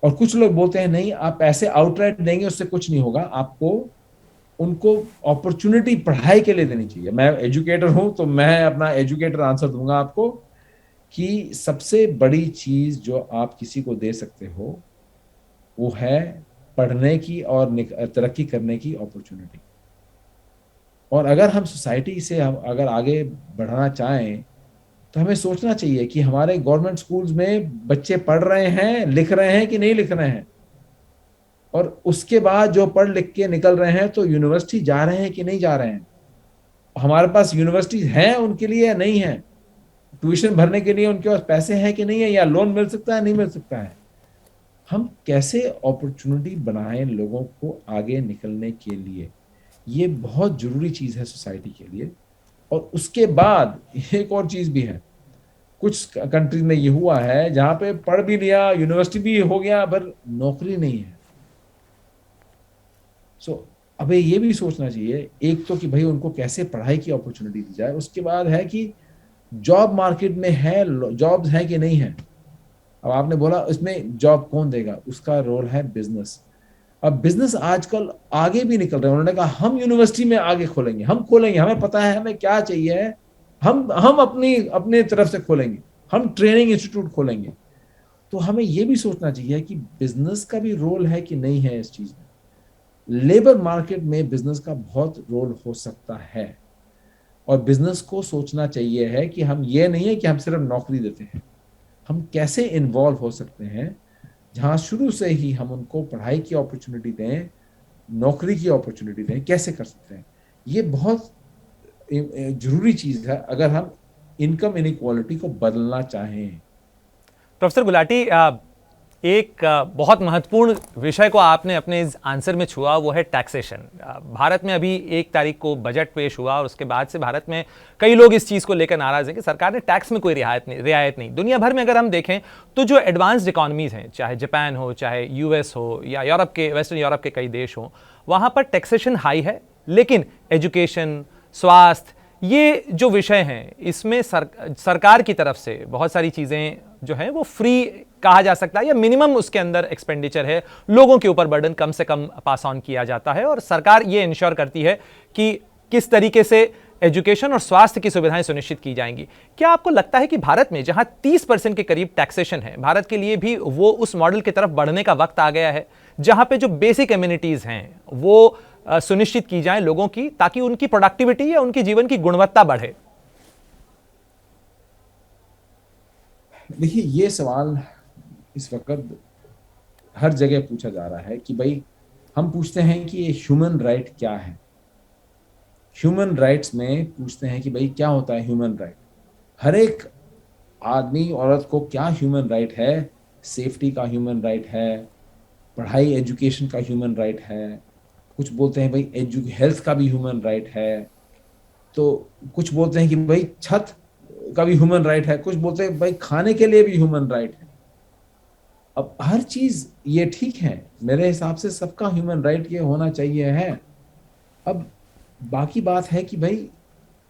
और कुछ लोग बोलते हैं नहीं, आप पैसे आउटराइट देंगे उससे कुछ नहीं होगा, आपको उनको अपॉर्चुनिटी पढ़ाई के लिए देनी चाहिए। मैं एजुकेटर हूं तो मैं अपना एजुकेटर आंसर दूंगा आपको कि सबसे बड़ी चीज जो आप किसी को दे सकते हो वो है पढ़ने की और तरक्की करने की अपॉर्चुनिटी। और अगर हम सोसाइटी से हम अगर आगे बढ़ाना चाहें तो हमें सोचना चाहिए कि हमारे गवर्नमेंट स्कूल्स में बच्चे पढ़ रहे हैं, लिख रहे हैं कि नहीं लिख रहे हैं। और उसके बाद जो पढ़ लिख के निकल रहे हैं तो यूनिवर्सिटी जा रहे हैं कि नहीं जा रहे हैं। हमारे पास यूनिवर्सिटीज हैं उनके लिए या नहीं है, ट्यूशन भरने के लिए उनके पास पैसे हैं कि नहीं है, या लोन मिल सकता है नहीं मिल सकता है। हम कैसे अपॉर्चुनिटी बनाएं लोगों को आगे निकलने के लिए, ये बहुत जरूरी चीज है सोसाइटी के लिए। और उसके बाद एक और चीज भी है, कुछ कंट्रीज में ये हुआ है जहां पे पढ़ भी लिया, यूनिवर्सिटी भी हो गया, पर नौकरी नहीं है। सो अबे ये भी सोचना चाहिए, एक तो कि भाई उनको कैसे पढ़ाई की अपॉर्चुनिटी दी जाए, उसके बाद है कि जॉब मार्केट में है, जॉब्स है कि नहीं है। अब आपने बोला इसमें जॉब कौन देगा, उसका रोल है बिजनेस। अब बिजनेस आजकल आगे भी निकल रहे हैं। उन्होंने कहा हम यूनिवर्सिटी में आगे खोलेंगे, हम खोलेंगे, हमें पता है हमें क्या चाहिए, हम अपनी अपने तरफ से खोलेंगे, हम ट्रेनिंग इंस्टीट्यूट खोलेंगे। तो हमें यह भी सोचना चाहिए कि बिजनेस का भी रोल है कि नहीं है इस चीज में। लेबर मार्केट में बिजनेस का बहुत रोल हो सकता है, और बिजनेस को सोचना चाहिए है कि हम ये नहीं है कि हम सिर्फ नौकरी देते हैं, हम कैसे इन्वॉल्व हो सकते हैं, जहां शुरू से ही हम उनको पढ़ाई की अपॉर्चुनिटी दें, नौकरी की अपॉर्चुनिटी दें, कैसे कर सकते हैं। ये बहुत जरूरी चीज है अगर हम इनकम इनइक्वालिटी को बदलना चाहें। प्रोफेसर गुलाटी, एक बहुत महत्वपूर्ण विषय को आपने अपने इस आंसर में छुआ, वो है टैक्सेशन। भारत में अभी 1 तारीख को बजट पेश हुआ और उसके बाद से भारत में कई लोग इस चीज़ को लेकर नाराज हैं कि सरकार ने टैक्स में कोई रियायत नहीं। दुनिया भर में अगर हम देखें तो जो एडवांस्ड इकॉनमीज हैं, चाहे जापान हो, चाहे यूएस हो, या यूरोप के, वेस्टर्न यूरोप के कई देश हों, वहाँ पर टैक्सेशन हाई है, लेकिन एजुकेशन, स्वास्थ्य, ये जो विषय हैं इसमें सरकार की तरफ से बहुत सारी चीज़ें जो हैं वो फ्री कहा जा सकता है, या मिनिमम उसके अंदर एक्सपेंडिचर है, लोगों के ऊपर बर्डन कम से कम पास ऑन किया जाता है, और सरकार ये इंश्योर करती है कि किस तरीके से एजुकेशन और स्वास्थ्य की सुविधाएं सुनिश्चित की जाएंगी। क्या आपको लगता है कि भारत में जहां 30% के करीब टैक्सेशन है, भारत के लिए भी वो उस मॉडल की तरफ बढ़ने का वक्त आ गया है जहां पे जो बेसिक एमिनिटीज हैं वो सुनिश्चित की जाए लोगों की, ताकि उनकी प्रोडक्टिविटी या उनकी जीवन की गुणवत्ता बढ़े? देखिए, ये सवाल इस वक्त हर जगह पूछा जा रहा है कि भाई हम पूछते हैं कि ये ह्यूमन राइट क्या है। ह्यूमन राइट्स में पूछते हैं कि भाई क्या होता है ह्यूमन राइट। हर एक आदमी औरत को क्या ह्यूमन राइट है, सेफ्टी का ह्यूमन राइट है, पढ़ाई एजुकेशन का ह्यूमन राइट है, कुछ बोलते हैं भाई हेल्थ का भी ह्यूमन राइट है, तो कुछ बोलते हैं कि भाई छत का भी ह्यूमन राइट है, कुछ बोलते हैं भाई खाने के लिए भी ह्यूमन राइट है। अब हर चीज ये ठीक है, मेरे हिसाब से सबका ह्यूमन राइट ये होना चाहिए है। अब बाकी बात है कि भाई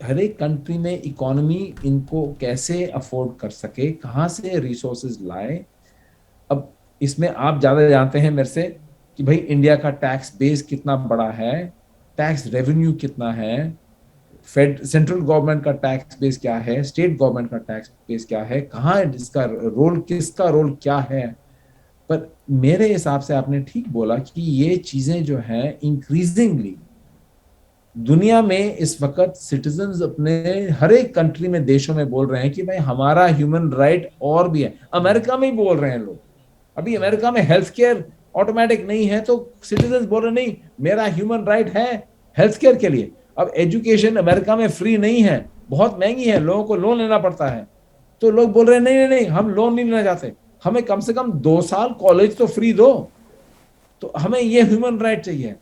हर एक कंट्री में इकोनॉमी इनको कैसे अफोर्ड कर सके, कहाँ से रिसोर्सेज लाए। अब इसमें आप ज्यादा जानते हैं मेरे से कि भाई इंडिया का टैक्स बेस कितना बड़ा है, टैक्स रेवेन्यू कितना है, सेंट्रल गवर्नमेंट का टैक्स बेस क्या है, स्टेट गवर्नमेंट का टैक्स बेस क्या है, कहाँ इसका रोल, किसका रोल क्या है। पर मेरे हिसाब से आपने ठीक बोला कि ये चीजें जो हैं इंक्रीजिंगली दुनिया में इस वक्त सिटीजन्स अपने हर एक कंट्री में, देशों में बोल रहे हैं कि भाई हमारा ह्यूमन राइट और भी है। अमेरिका में ही बोल रहे हैं लोग, अभी अमेरिका में हेल्थ केयर ऑटोमेटिक नहीं है तो सिटीजन्स बोल रहे नहीं, मेरा ह्यूमन राइट है हेल्थ केयर के लिए। अब एजुकेशन अमेरिका में फ्री नहीं है, बहुत महंगी है, लोगों को लोन लेना पड़ता है, तो लोग बोल रहे हैं नहीं नहीं नहीं, हम लोन नहीं लेना चाहते, हमें कम से कम 2 साल कॉलेज तो फ्री दो। तो हमें ये ह्यूमन राइट चाहिए।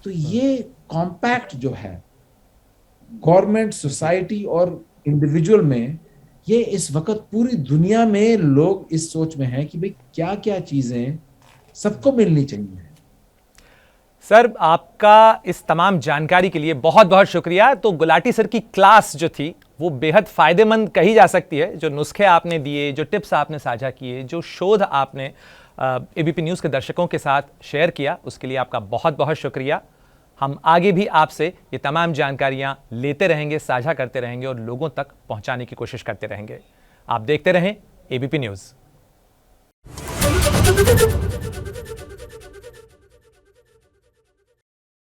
तो ये कॉम्पैक्ट जो है गवर्नमेंट, सोसाइटी और इंडिविजुअल में, ये इस वक्त पूरी दुनिया में लोग इस सोच में हैं कि भाई क्या क्या चीजें सबको मिलनी चाहिए। सर, आपका इस तमाम जानकारी के लिए बहुत बहुत शुक्रिया। तो गुलाटी सर की क्लास जो थी वो बेहद फायदेमंद कही जा सकती है। जो नुस्खे आपने दिए, जो टिप्स आपने साझा किए, जो शोध आपने एबीपी न्यूज़ के दर्शकों के साथ शेयर किया, उसके लिए आपका बहुत बहुत शुक्रिया। हम आगे भी आपसे ये तमाम जानकारियां लेते रहेंगे, साझा करते रहेंगे और लोगों तक पहुंचाने की कोशिश करते रहेंगे। आप देखते रहें एबीपी न्यूज़।